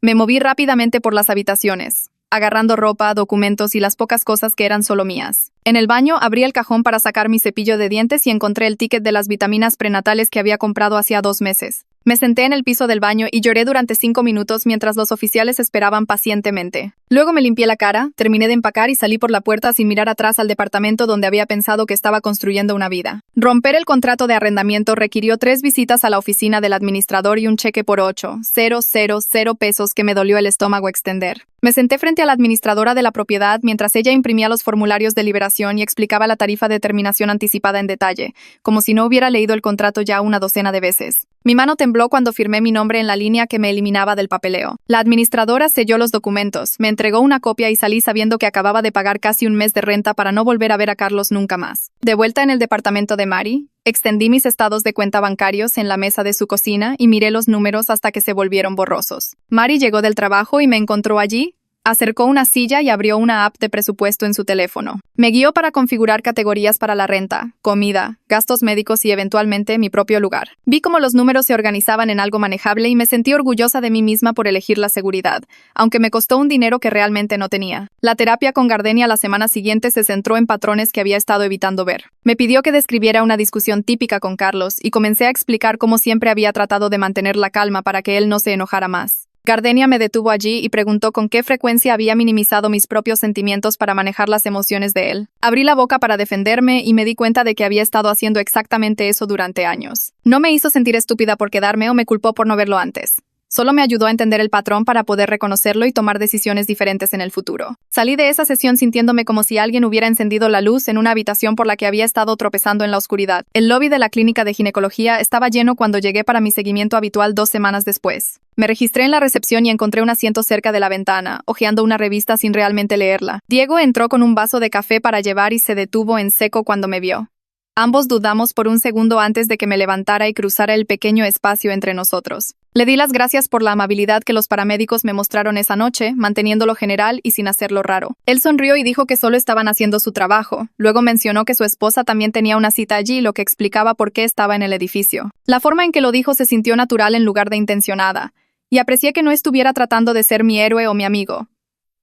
Me moví rápidamente por las habitaciones, agarrando ropa, documentos y las pocas cosas que eran solo mías. En el baño, abrí el cajón para sacar mi cepillo de dientes y encontré el ticket de las vitaminas prenatales que había comprado hacía 2 meses. Me senté en el piso del baño y lloré durante 5 minutos mientras los oficiales esperaban pacientemente. Luego me limpié la cara, terminé de empacar y salí por la puerta sin mirar atrás al departamento donde había pensado que estaba construyendo una vida. Romper el contrato de arrendamiento requirió 3 visitas a la oficina del administrador y un cheque por 8,000 pesos que me dolió el estómago extender. Me senté frente a la administradora de la propiedad mientras ella imprimía los formularios de liberación y explicaba la tarifa de terminación anticipada en detalle, como si no hubiera leído el contrato ya una docena de veces. Mi mano tembló cuando firmé mi nombre en la línea que me eliminaba del papeleo. La administradora selló los documentos, me entregó una copia y salí sabiendo que acababa de pagar casi un mes de renta para no volver a ver a Carlos nunca más. De vuelta en el departamento de Mari, extendí mis estados de cuenta bancarios en la mesa de su cocina y miré los números hasta que se volvieron borrosos. Mari llegó del trabajo y me encontró allí. Acercó una silla y abrió una app de presupuesto en su teléfono. Me guió para configurar categorías para la renta, comida, gastos médicos y eventualmente mi propio lugar. Vi cómo los números se organizaban en algo manejable y me sentí orgullosa de mí misma por elegir la seguridad, aunque me costó un dinero que realmente no tenía. La terapia con Gardenia la semana siguiente se centró en patrones que había estado evitando ver. Me pidió que describiera una discusión típica con Carlos y comencé a explicar cómo siempre había tratado de mantener la calma para que él no se enojara más. Gardenia me detuvo allí y preguntó con qué frecuencia había minimizado mis propios sentimientos para manejar las emociones de él. Abrí la boca para defenderme y me di cuenta de que había estado haciendo exactamente eso durante años. No me hizo sentir estúpida por quedarme o me culpó por no verlo antes. Solo me ayudó a entender el patrón para poder reconocerlo y tomar decisiones diferentes en el futuro. Salí de esa sesión sintiéndome como si alguien hubiera encendido la luz en una habitación por la que había estado tropezando en la oscuridad. El lobby de la clínica de ginecología estaba lleno cuando llegué para mi seguimiento habitual 2 semanas después. Me registré en la recepción y encontré un asiento cerca de la ventana, hojeando una revista sin realmente leerla. Diego entró con un vaso de café para llevar y se detuvo en seco cuando me vio. Ambos dudamos por un segundo antes de que me levantara y cruzara el pequeño espacio entre nosotros. Le di las gracias por la amabilidad que los paramédicos me mostraron esa noche, manteniéndolo general y sin hacerlo raro. Él sonrió y dijo que solo estaban haciendo su trabajo. Luego mencionó que su esposa también tenía una cita allí, lo que explicaba por qué estaba en el edificio. La forma en que lo dijo se sintió natural en lugar de intencionada, y aprecié que no estuviera tratando de ser mi héroe o mi amigo.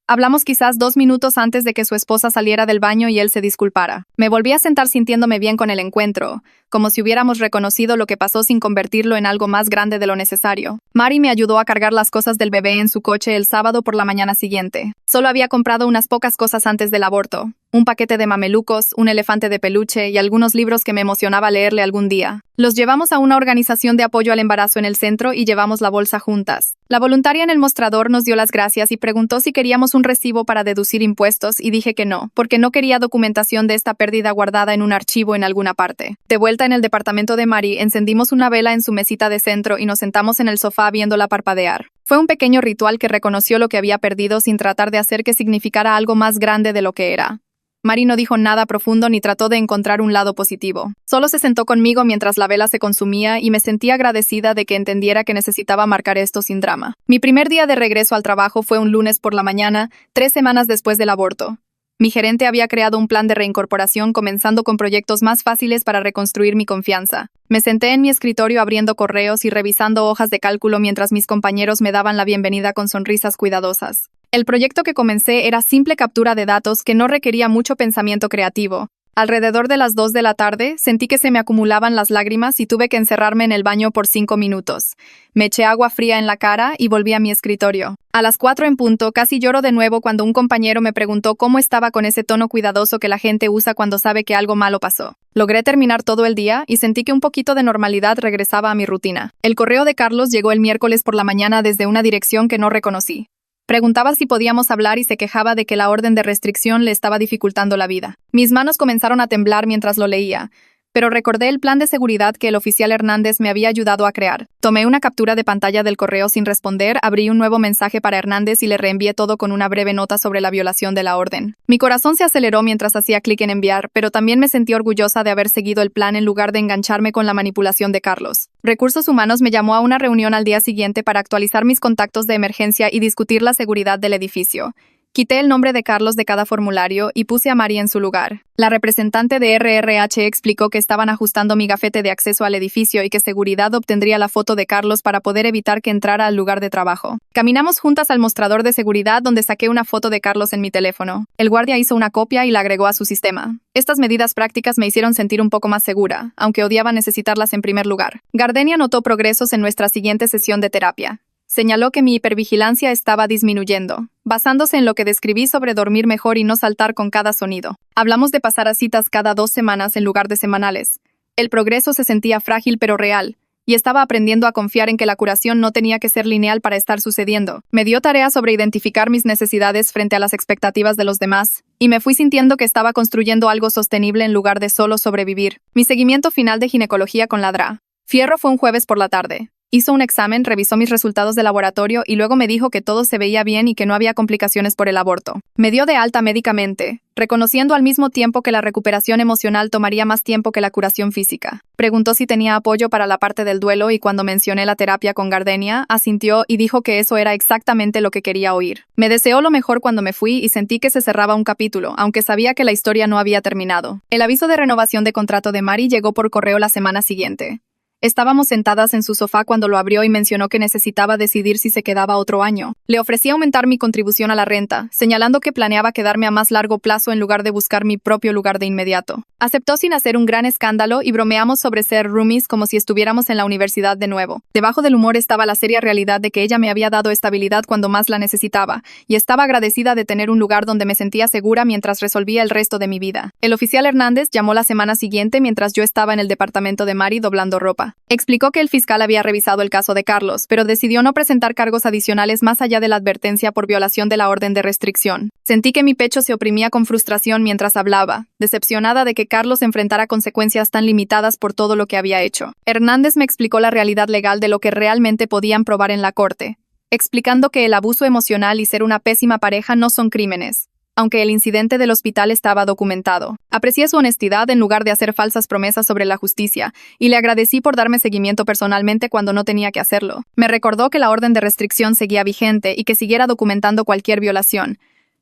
Hablamos quizás 2 minutos antes de que su esposa saliera del baño y él se disculpara. Me volví a sentar sintiéndome bien con el encuentro, como si hubiéramos reconocido lo que pasó sin convertirlo en algo más grande de lo necesario. Mari me ayudó a cargar las cosas del bebé en su coche el sábado por la mañana siguiente. Solo había comprado unas pocas cosas antes del aborto. Un paquete de mamelucos, un elefante de peluche y algunos libros que me emocionaba leerle algún día. Los llevamos a una organización de apoyo al embarazo en el centro y llevamos la bolsa juntas. La voluntaria en el mostrador nos dio las gracias y preguntó si queríamos un recibo para deducir impuestos y dije que no, porque no quería documentación de esta pérdida guardada en un archivo en alguna parte. De vuelta en el departamento de Mari, encendimos una vela en su mesita de centro y nos sentamos en el sofá viéndola parpadear. Fue un pequeño ritual que reconoció lo que había perdido sin tratar de hacer que significara algo más grande de lo que era. Mari no dijo nada profundo ni trató de encontrar un lado positivo. Solo se sentó conmigo mientras la vela se consumía y me sentí agradecida de que entendiera que necesitaba marcar esto sin drama. Mi primer día de regreso al trabajo fue un lunes por la mañana, 3 semanas después del aborto. Mi gerente había creado un plan de reincorporación comenzando con proyectos más fáciles para reconstruir mi confianza. Me senté en mi escritorio abriendo correos y revisando hojas de cálculo mientras mis compañeros me daban la bienvenida con sonrisas cuidadosas. El proyecto que comencé era simple captura de datos que no requería mucho pensamiento creativo. Alrededor de las 2 de la tarde, sentí que se me acumulaban las lágrimas y tuve que encerrarme en el baño por 5 minutos. Me eché agua fría en la cara y volví a mi escritorio. A las 4 en punto, casi lloro de nuevo cuando un compañero me preguntó cómo estaba con ese tono cuidadoso que la gente usa cuando sabe que algo malo pasó. Logré terminar todo el día y sentí que un poquito de normalidad regresaba a mi rutina. El correo de Carlos llegó el miércoles por la mañana desde una dirección que no reconocí. Preguntaba si podíamos hablar y se quejaba de que la orden de restricción le estaba dificultando la vida. Mis manos comenzaron a temblar mientras lo leía. pero recordé el plan de seguridad que el oficial Hernández me había ayudado a crear. Tomé una captura de pantalla del correo sin responder, abrí un nuevo mensaje para Hernández y le reenvié todo con una breve nota sobre la violación de la orden. Mi corazón se aceleró mientras hacía clic en enviar, pero también me sentí orgullosa de haber seguido el plan en lugar de engancharme con la manipulación de Carlos. Recursos Humanos me llamó a una reunión al día siguiente para actualizar mis contactos de emergencia y discutir la seguridad del edificio. Quité el nombre de Carlos de cada formulario y puse a Mari en su lugar. La representante de RRH explicó que estaban ajustando mi gafete de acceso al edificio y que seguridad obtendría la foto de Carlos para poder evitar que entrara al lugar de trabajo. Caminamos juntas al mostrador de seguridad donde saqué una foto de Carlos en mi teléfono. El guardia hizo una copia y la agregó a su sistema. Estas medidas prácticas me hicieron sentir un poco más segura, aunque odiaba necesitarlas en primer lugar. Gardenia notó progresos en nuestra siguiente sesión de terapia. Señaló que mi hipervigilancia estaba disminuyendo, basándose en lo que describí sobre dormir mejor y no saltar con cada sonido. Hablamos de pasar a citas cada 2 semanas en lugar de semanales. El progreso se sentía frágil pero real, y estaba aprendiendo a confiar en que la curación no tenía que ser lineal para estar sucediendo. Me dio tarea sobre identificar mis necesidades frente a las expectativas de los demás, y me fui sintiendo que estaba construyendo algo sostenible en lugar de solo sobrevivir. Mi seguimiento final de ginecología con la DRA. Fierro fue un jueves por la tarde. Hizo un examen, revisó mis resultados de laboratorio y luego me dijo que todo se veía bien y que no había complicaciones por el aborto. Me dio de alta médicamente, reconociendo al mismo tiempo que la recuperación emocional tomaría más tiempo que la curación física. Preguntó si tenía apoyo para la parte del duelo y cuando mencioné la terapia con Gardenia, asintió y dijo que eso era exactamente lo que quería oír. Me deseó lo mejor cuando me fui y sentí que se cerraba un capítulo, aunque sabía que la historia no había terminado. El aviso de renovación de contrato de Mari llegó por correo la semana siguiente. Estábamos sentadas en su sofá cuando lo abrió y mencionó que necesitaba decidir si se quedaba otro año. Le ofrecí aumentar mi contribución a la renta, señalando que planeaba quedarme a más largo plazo en lugar de buscar mi propio lugar de inmediato. Aceptó sin hacer un gran escándalo y bromeamos sobre ser roomies como si estuviéramos en la universidad de nuevo. Debajo del humor estaba la seria realidad de que ella me había dado estabilidad cuando más la necesitaba, y estaba agradecida de tener un lugar donde me sentía segura mientras resolvía el resto de mi vida. El oficial Hernández llamó la semana siguiente mientras yo estaba en el departamento de Mari doblando ropa. Explicó que el fiscal había revisado el caso de Carlos, pero decidió no presentar cargos adicionales más allá de la advertencia por violación de la orden de restricción. Sentí que mi pecho se oprimía con frustración mientras hablaba, decepcionada de que Carlos enfrentara consecuencias tan limitadas por todo lo que había hecho. Hernández me explicó la realidad legal de lo que realmente podían probar en la corte, explicando que el abuso emocional y ser una pésima pareja no son crímenes, aunque el incidente del hospital estaba documentado. Aprecié su honestidad en lugar de hacer falsas promesas sobre la justicia, y le agradecí por darme seguimiento personalmente cuando no tenía que hacerlo. Me recordó que la orden de restricción seguía vigente y que siguiera documentando cualquier violación.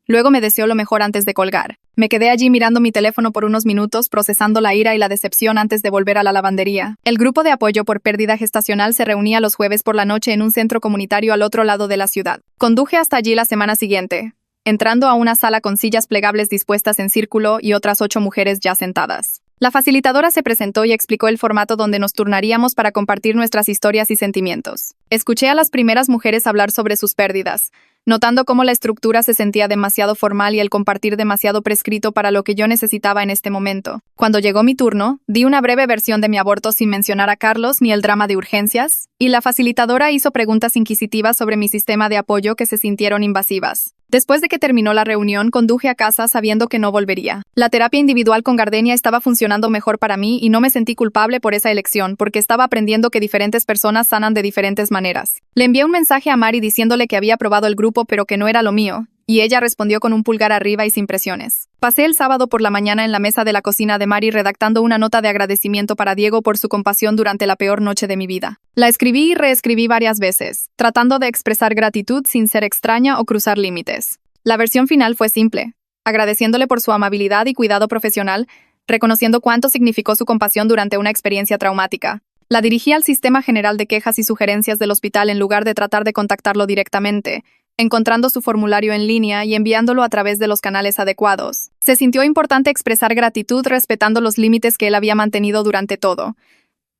Luego me deseó lo mejor antes de colgar. Me quedé allí mirando mi teléfono por unos minutos, procesando la ira y la decepción antes de volver a la lavandería. El grupo de apoyo por pérdida gestacional se reunía los jueves por la noche en un centro comunitario al otro lado de la ciudad. Conduje hasta allí la semana siguiente, entrando a una sala con sillas plegables dispuestas en círculo y otras 8 mujeres ya sentadas. La facilitadora se presentó y explicó el formato donde nos turnaríamos para compartir nuestras historias y sentimientos. Escuché a las primeras mujeres hablar sobre sus pérdidas, notando cómo la estructura se sentía demasiado formal y el compartir demasiado prescrito para lo que yo necesitaba en este momento. Cuando llegó mi turno, di una breve versión de mi aborto sin mencionar a Carlos ni el drama de urgencias, y la facilitadora hizo preguntas inquisitivas sobre mi sistema de apoyo que se sintieron invasivas. Después de que terminó la reunión, conduje a casa sabiendo que no volvería. La terapia individual con Gardenia estaba funcionando mejor para mí y no me sentí culpable por esa elección, porque estaba aprendiendo que diferentes personas sanan de diferentes maneras. Le envié un mensaje a Mari diciéndole que había probado el grupo pero que no era lo mío, y ella respondió con un pulgar arriba y sin presiones. Pasé el sábado por la mañana en la mesa de la cocina de Mari redactando una nota de agradecimiento para Diego por su compasión durante la peor noche de mi vida. La escribí y reescribí varias veces, tratando de expresar gratitud sin ser extraña o cruzar límites. La versión final fue simple, agradeciéndole por su amabilidad y cuidado profesional, reconociendo cuánto significó su compasión durante una experiencia traumática. La dirigí al Sistema General de Quejas y Sugerencias del hospital en lugar de tratar de contactarlo directamente, encontrando su formulario en línea y enviándolo a través de los canales adecuados. Se sintió importante expresar gratitud respetando los límites que él había mantenido durante todo.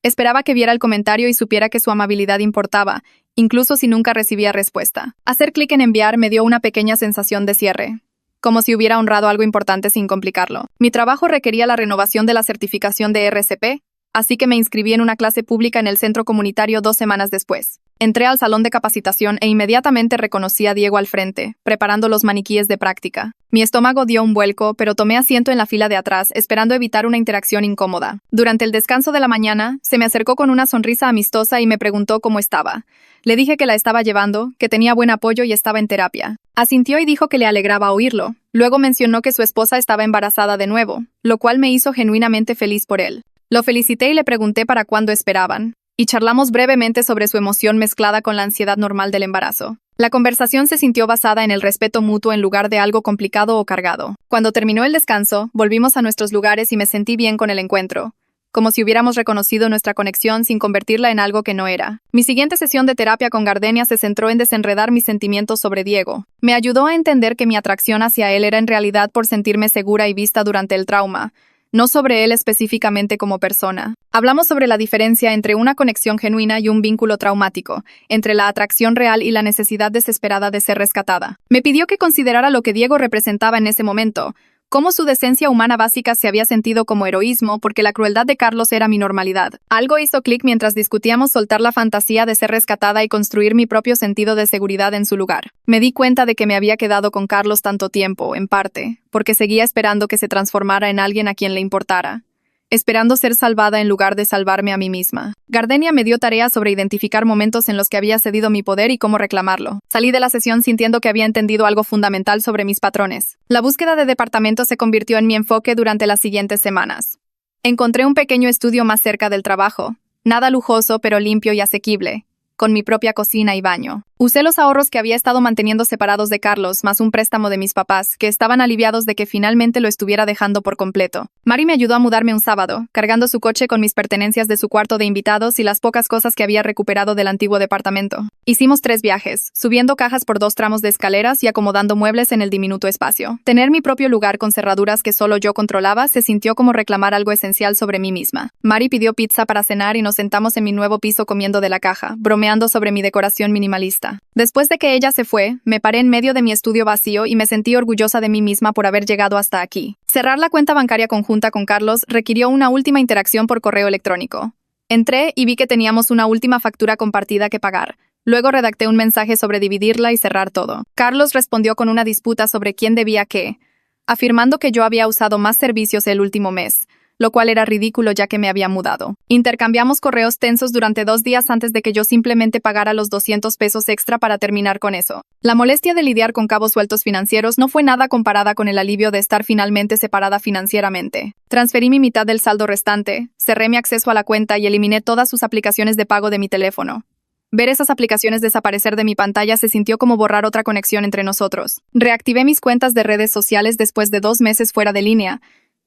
Esperaba que viera el comentario y supiera que su amabilidad importaba, incluso si nunca recibía respuesta. Hacer clic en enviar me dio una pequeña sensación de cierre, como si hubiera honrado algo importante sin complicarlo. Mi trabajo requería la renovación de la certificación de RCP, así que me inscribí en una clase pública en el centro comunitario 2 semanas después. Entré al salón de capacitación e inmediatamente reconocí a Diego al frente, preparando los maniquíes de práctica. Mi estómago dio un vuelco, pero tomé asiento en la fila de atrás, esperando evitar una interacción incómoda. Durante el descanso de la mañana, se me acercó con una sonrisa amistosa y me preguntó cómo estaba. Le dije que la estaba llevando, que tenía buen apoyo y estaba en terapia. Asintió y dijo que le alegraba oírlo. Luego mencionó que su esposa estaba embarazada de nuevo, lo cual me hizo genuinamente feliz por él. Lo felicité y le pregunté para cuándo esperaban, y charlamos brevemente sobre su emoción mezclada con la ansiedad normal del embarazo. La conversación se sintió basada en el respeto mutuo en lugar de algo complicado o cargado. Cuando terminó el descanso, volvimos a nuestros lugares y me sentí bien con el encuentro, como si hubiéramos reconocido nuestra conexión sin convertirla en algo que no era. Mi siguiente sesión de terapia con Gardenia se centró en desenredar mis sentimientos sobre Diego. Me ayudó a entender que mi atracción hacia él era en realidad por sentirme segura y vista durante el trauma, no sobre él específicamente como persona. Hablamos sobre la diferencia entre una conexión genuina y un vínculo traumático, entre la atracción real y la necesidad desesperada de ser rescatada. Me pidió que considerara lo que Diego representaba en ese momento, cómo su decencia humana básica se había sentido como heroísmo porque la crueldad de Carlos era mi normalidad. Algo hizo clic mientras discutíamos soltar la fantasía de ser rescatada y construir mi propio sentido de seguridad en su lugar. Me di cuenta de que me había quedado con Carlos tanto tiempo, en parte, porque seguía esperando que se transformara en alguien a quien le importara, esperando ser salvada en lugar de salvarme a mí misma. Gardenia me dio tarea sobre identificar momentos en los que había cedido mi poder y cómo reclamarlo. Salí de la sesión sintiendo que había entendido algo fundamental sobre mis patrones. La búsqueda de departamento se convirtió en mi enfoque durante las siguientes semanas. Encontré un pequeño estudio más cerca del trabajo, nada lujoso pero limpio y asequible, con mi propia cocina y baño. Usé los ahorros que había estado manteniendo separados de Carlos, más un préstamo de mis papás, que estaban aliviados de que finalmente lo estuviera dejando por completo. Mari me ayudó a mudarme un sábado, cargando su coche con mis pertenencias de su cuarto de invitados y las pocas cosas que había recuperado del antiguo departamento. Hicimos 3 viajes, subiendo cajas por 2 tramos de escaleras y acomodando muebles en el diminuto espacio. Tener mi propio lugar con cerraduras que solo yo controlaba se sintió como reclamar algo esencial sobre mí misma. Mari pidió pizza para cenar y nos sentamos en mi nuevo piso comiendo de la caja, bromeando sobre mi decoración minimalista. Después de que ella se fue, me paré en medio de mi estudio vacío y me sentí orgullosa de mí misma por haber llegado hasta aquí. Cerrar la cuenta bancaria conjunta con Carlos requirió una última interacción por correo electrónico. Entré y vi que teníamos una última factura compartida que pagar. Luego redacté un mensaje sobre dividirla y cerrar todo. Carlos respondió con una disputa sobre quién debía qué, afirmando que yo había usado más servicios el último mes, lo cual era ridículo ya que me había mudado. Intercambiamos correos tensos durante 2 días antes de que yo simplemente pagara los 200 pesos extra para terminar con eso. La molestia de lidiar con cabos sueltos financieros no fue nada comparada con el alivio de estar finalmente separada financieramente. Transferí mi mitad del saldo restante, cerré mi acceso a la cuenta y eliminé todas sus aplicaciones de pago de mi teléfono. Ver esas aplicaciones desaparecer de mi pantalla se sintió como borrar otra conexión entre nosotros. Reactivé mis cuentas de redes sociales después de 2 meses fuera de línea,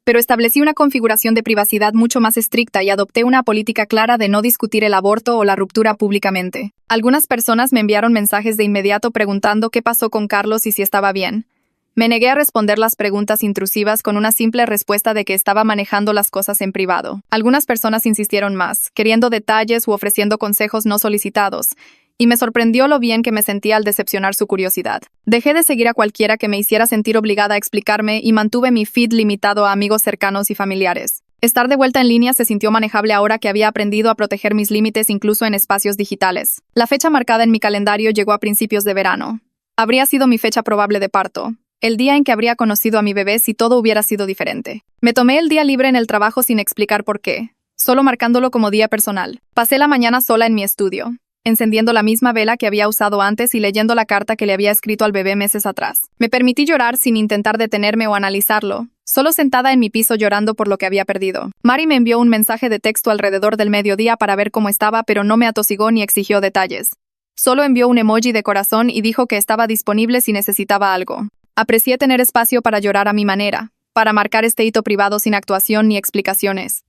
pero establecí una configuración de privacidad mucho más estricta y adopté una política clara de no discutir el aborto o la ruptura públicamente. Algunas personas me enviaron mensajes de inmediato preguntando qué pasó con Carlos y si estaba bien. Me negué a responder las preguntas intrusivas con una simple respuesta de que estaba manejando las cosas en privado. Algunas personas insistieron más, queriendo detalles u ofreciendo consejos no solicitados, y me sorprendió lo bien que me sentía al decepcionar su curiosidad. Dejé de seguir a cualquiera que me hiciera sentir obligada a explicarme y mantuve mi feed limitado a amigos cercanos y familiares. Estar de vuelta en línea se sintió manejable ahora que había aprendido a proteger mis límites incluso en espacios digitales. La fecha marcada en mi calendario llegó a principios de verano. Habría sido mi fecha probable de parto, el día en que habría conocido a mi bebé si todo hubiera sido diferente. Me tomé el día libre en el trabajo sin explicar por qué, solo marcándolo como día personal. Pasé la mañana sola en mi estudio, encendiendo la misma vela que había usado antes y leyendo la carta que le había escrito al bebé meses atrás. Me permití llorar sin intentar detenerme o analizarlo, solo sentada en mi piso llorando por lo que había perdido. Mari me envió un mensaje de texto alrededor del mediodía para ver cómo estaba, pero no me atosigó ni exigió detalles. Solo envió un emoji de corazón y dijo que estaba disponible si necesitaba algo. Aprecié tener espacio para llorar a mi manera, para marcar este hito privado sin actuación ni explicaciones.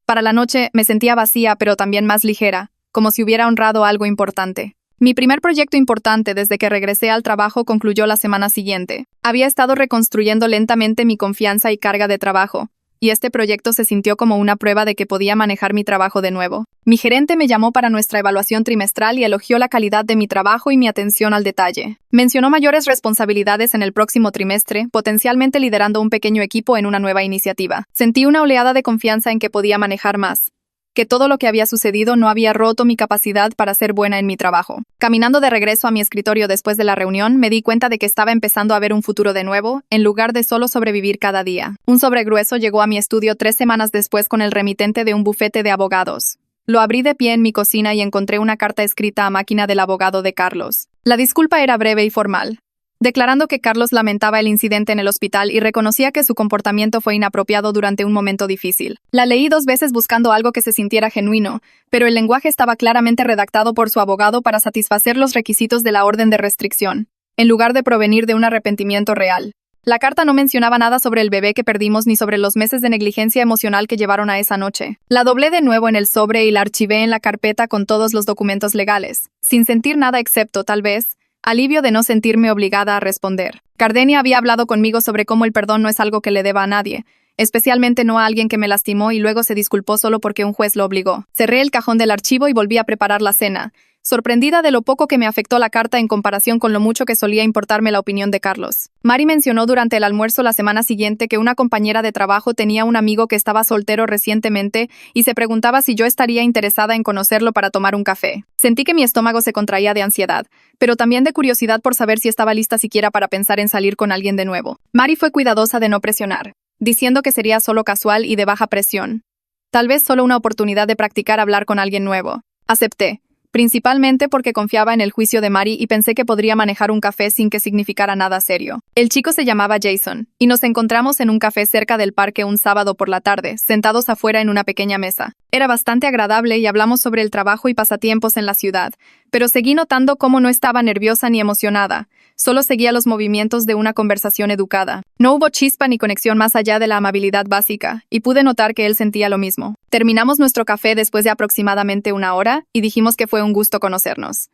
Para la noche me sentía vacía pero también más ligera, como si hubiera honrado algo importante. Mi primer proyecto importante desde que regresé al trabajo concluyó la semana siguiente. Había estado reconstruyendo lentamente mi confianza y carga de trabajo, y este proyecto se sintió como una prueba de que podía manejar mi trabajo de nuevo. Mi gerente me llamó para nuestra evaluación trimestral y elogió la calidad de mi trabajo y mi atención al detalle. Mencionó mayores responsabilidades en el próximo trimestre, potencialmente liderando un pequeño equipo en una nueva iniciativa. Sentí una oleada de confianza en que podía manejar más, que todo lo que había sucedido no había roto mi capacidad para ser buena en mi trabajo. Caminando de regreso a mi escritorio después de la reunión, me di cuenta de que estaba empezando a ver un futuro de nuevo, en lugar de solo sobrevivir cada día. Un sobre grueso llegó a mi estudio 3 semanas después con el remitente de un bufete de abogados. Lo abrí de pie en mi cocina y encontré una carta escrita a máquina del abogado de Carlos. La disculpa era breve y formal, declarando que Carlos lamentaba el incidente en el hospital y reconocía que su comportamiento fue inapropiado durante un momento difícil. La leí 2 veces buscando algo que se sintiera genuino, pero el lenguaje estaba claramente redactado por su abogado para satisfacer los requisitos de la orden de restricción, en lugar de provenir de un arrepentimiento real. La carta no mencionaba nada sobre el bebé que perdimos ni sobre los meses de negligencia emocional que llevaron a esa noche. La doblé de nuevo en el sobre y la archivé en la carpeta con todos los documentos legales, sin sentir nada excepto, tal vez, alivio de no sentirme obligada a responder. Gardenia había hablado conmigo sobre cómo el perdón no es algo que le deba a nadie, especialmente no a alguien que me lastimó, y luego se disculpó solo porque un juez lo obligó. Cerré el cajón del archivo y volví a preparar la cena, sorprendida de lo poco que me afectó la carta en comparación con lo mucho que solía importarme la opinión de Carlos. Mari mencionó durante el almuerzo la semana siguiente que una compañera de trabajo tenía un amigo que estaba soltero recientemente y se preguntaba si yo estaría interesada en conocerlo para tomar un café. Sentí que mi estómago se contraía de ansiedad, pero también de curiosidad por saber si estaba lista siquiera para pensar en salir con alguien de nuevo. Mari fue cuidadosa de no presionar, diciendo que sería solo casual y de baja presión. Tal vez solo una oportunidad de practicar hablar con alguien nuevo. Acepté, principalmente porque confiaba en el juicio de Mari y pensé que podría manejar un café sin que significara nada serio. El chico se llamaba Jason, y nos encontramos en un café cerca del parque un sábado por la tarde, sentados afuera en una pequeña mesa. Era bastante agradable y hablamos sobre el trabajo y pasatiempos en la ciudad, pero seguí notando cómo no estaba nerviosa ni emocionada. Solo seguía los movimientos de una conversación educada. No hubo chispa ni conexión más allá de la amabilidad básica, y pude notar que él sentía lo mismo. Terminamos nuestro café después de aproximadamente 1 hora, y dijimos que fue un gusto conocernos.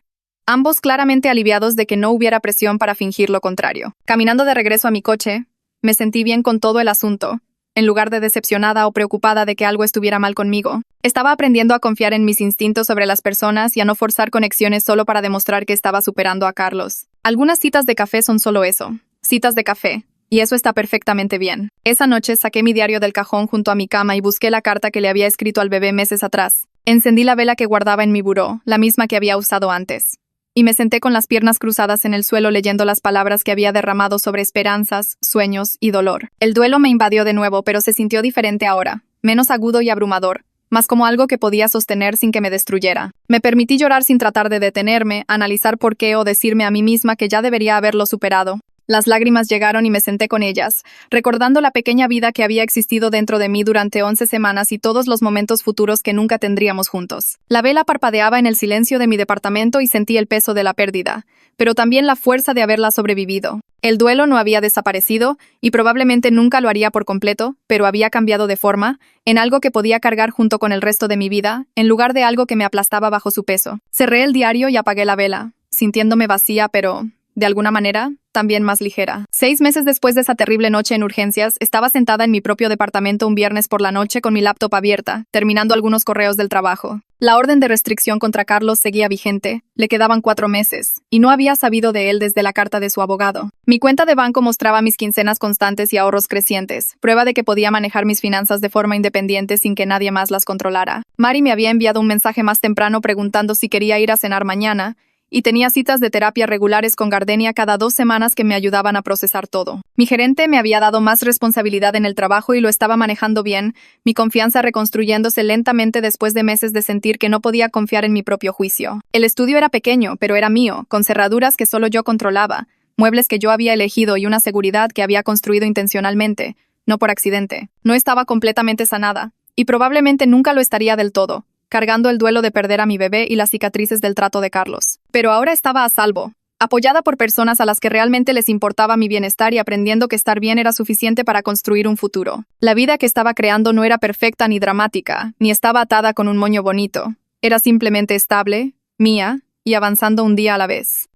Ambos claramente aliviados de que no hubiera presión para fingir lo contrario. Caminando de regreso a mi coche, me sentí bien con todo el asunto, en lugar de decepcionada o preocupada de que algo estuviera mal conmigo. Estaba aprendiendo a confiar en mis instintos sobre las personas y a no forzar conexiones solo para demostrar que estaba superando a Carlos. Algunas citas de café son solo eso, citas de café, y eso está perfectamente bien. Esa noche saqué mi diario del cajón junto a mi cama y busqué la carta que le había escrito al bebé meses atrás. Encendí la vela que guardaba en mi buró, la misma que había usado antes, y me senté con las piernas cruzadas en el suelo leyendo las palabras que había derramado sobre esperanzas, sueños y dolor. El duelo me invadió de nuevo, pero se sintió diferente ahora, menos agudo y abrumador, más como algo que podía sostener sin que me destruyera. Me permití llorar sin tratar de detenerme, analizar por qué o decirme a mí misma que ya debería haberlo superado. Las lágrimas llegaron y me senté con ellas, recordando la pequeña vida que había existido dentro de mí durante 11 semanas y todos los momentos futuros que nunca tendríamos juntos. La vela parpadeaba en el silencio de mi departamento y sentí el peso de la pérdida, pero también la fuerza de haberla sobrevivido. El duelo no había desaparecido, y probablemente nunca lo haría por completo, pero había cambiado de forma, en algo que podía cargar junto con el resto de mi vida, en lugar de algo que me aplastaba bajo su peso. Cerré el diario y apagué la vela, sintiéndome vacía, pero, de alguna manera, también más ligera. 6 meses después de esa terrible noche en urgencias, estaba sentada en mi propio departamento un viernes por la noche con mi laptop abierta, terminando algunos correos del trabajo. La orden de restricción contra Carlos seguía vigente, le quedaban 4 meses, y no había sabido de él desde la carta de su abogado. Mi cuenta de banco mostraba mis quincenas constantes y ahorros crecientes, prueba de que podía manejar mis finanzas de forma independiente sin que nadie más las controlara. Mari me había enviado un mensaje más temprano preguntando si quería ir a cenar mañana, y tenía citas de terapia regulares con Gardenia cada 2 semanas que me ayudaban a procesar todo. Mi gerente me había dado más responsabilidad en el trabajo y lo estaba manejando bien, mi confianza reconstruyéndose lentamente después de meses de sentir que no podía confiar en mi propio juicio. El estudio era pequeño, pero era mío, con cerraduras que solo yo controlaba, muebles que yo había elegido y una seguridad que había construido intencionalmente, no por accidente. No estaba completamente sanada, y probablemente nunca lo estaría del todo, cargando el duelo de perder a mi bebé y las cicatrices del trato de Carlos. Pero ahora estaba a salvo, apoyada por personas a las que realmente les importaba mi bienestar y aprendiendo que estar bien era suficiente para construir un futuro. La vida que estaba creando no era perfecta ni dramática, ni estaba atada con un moño bonito. Era simplemente estable, mía, y avanzando un día a la vez.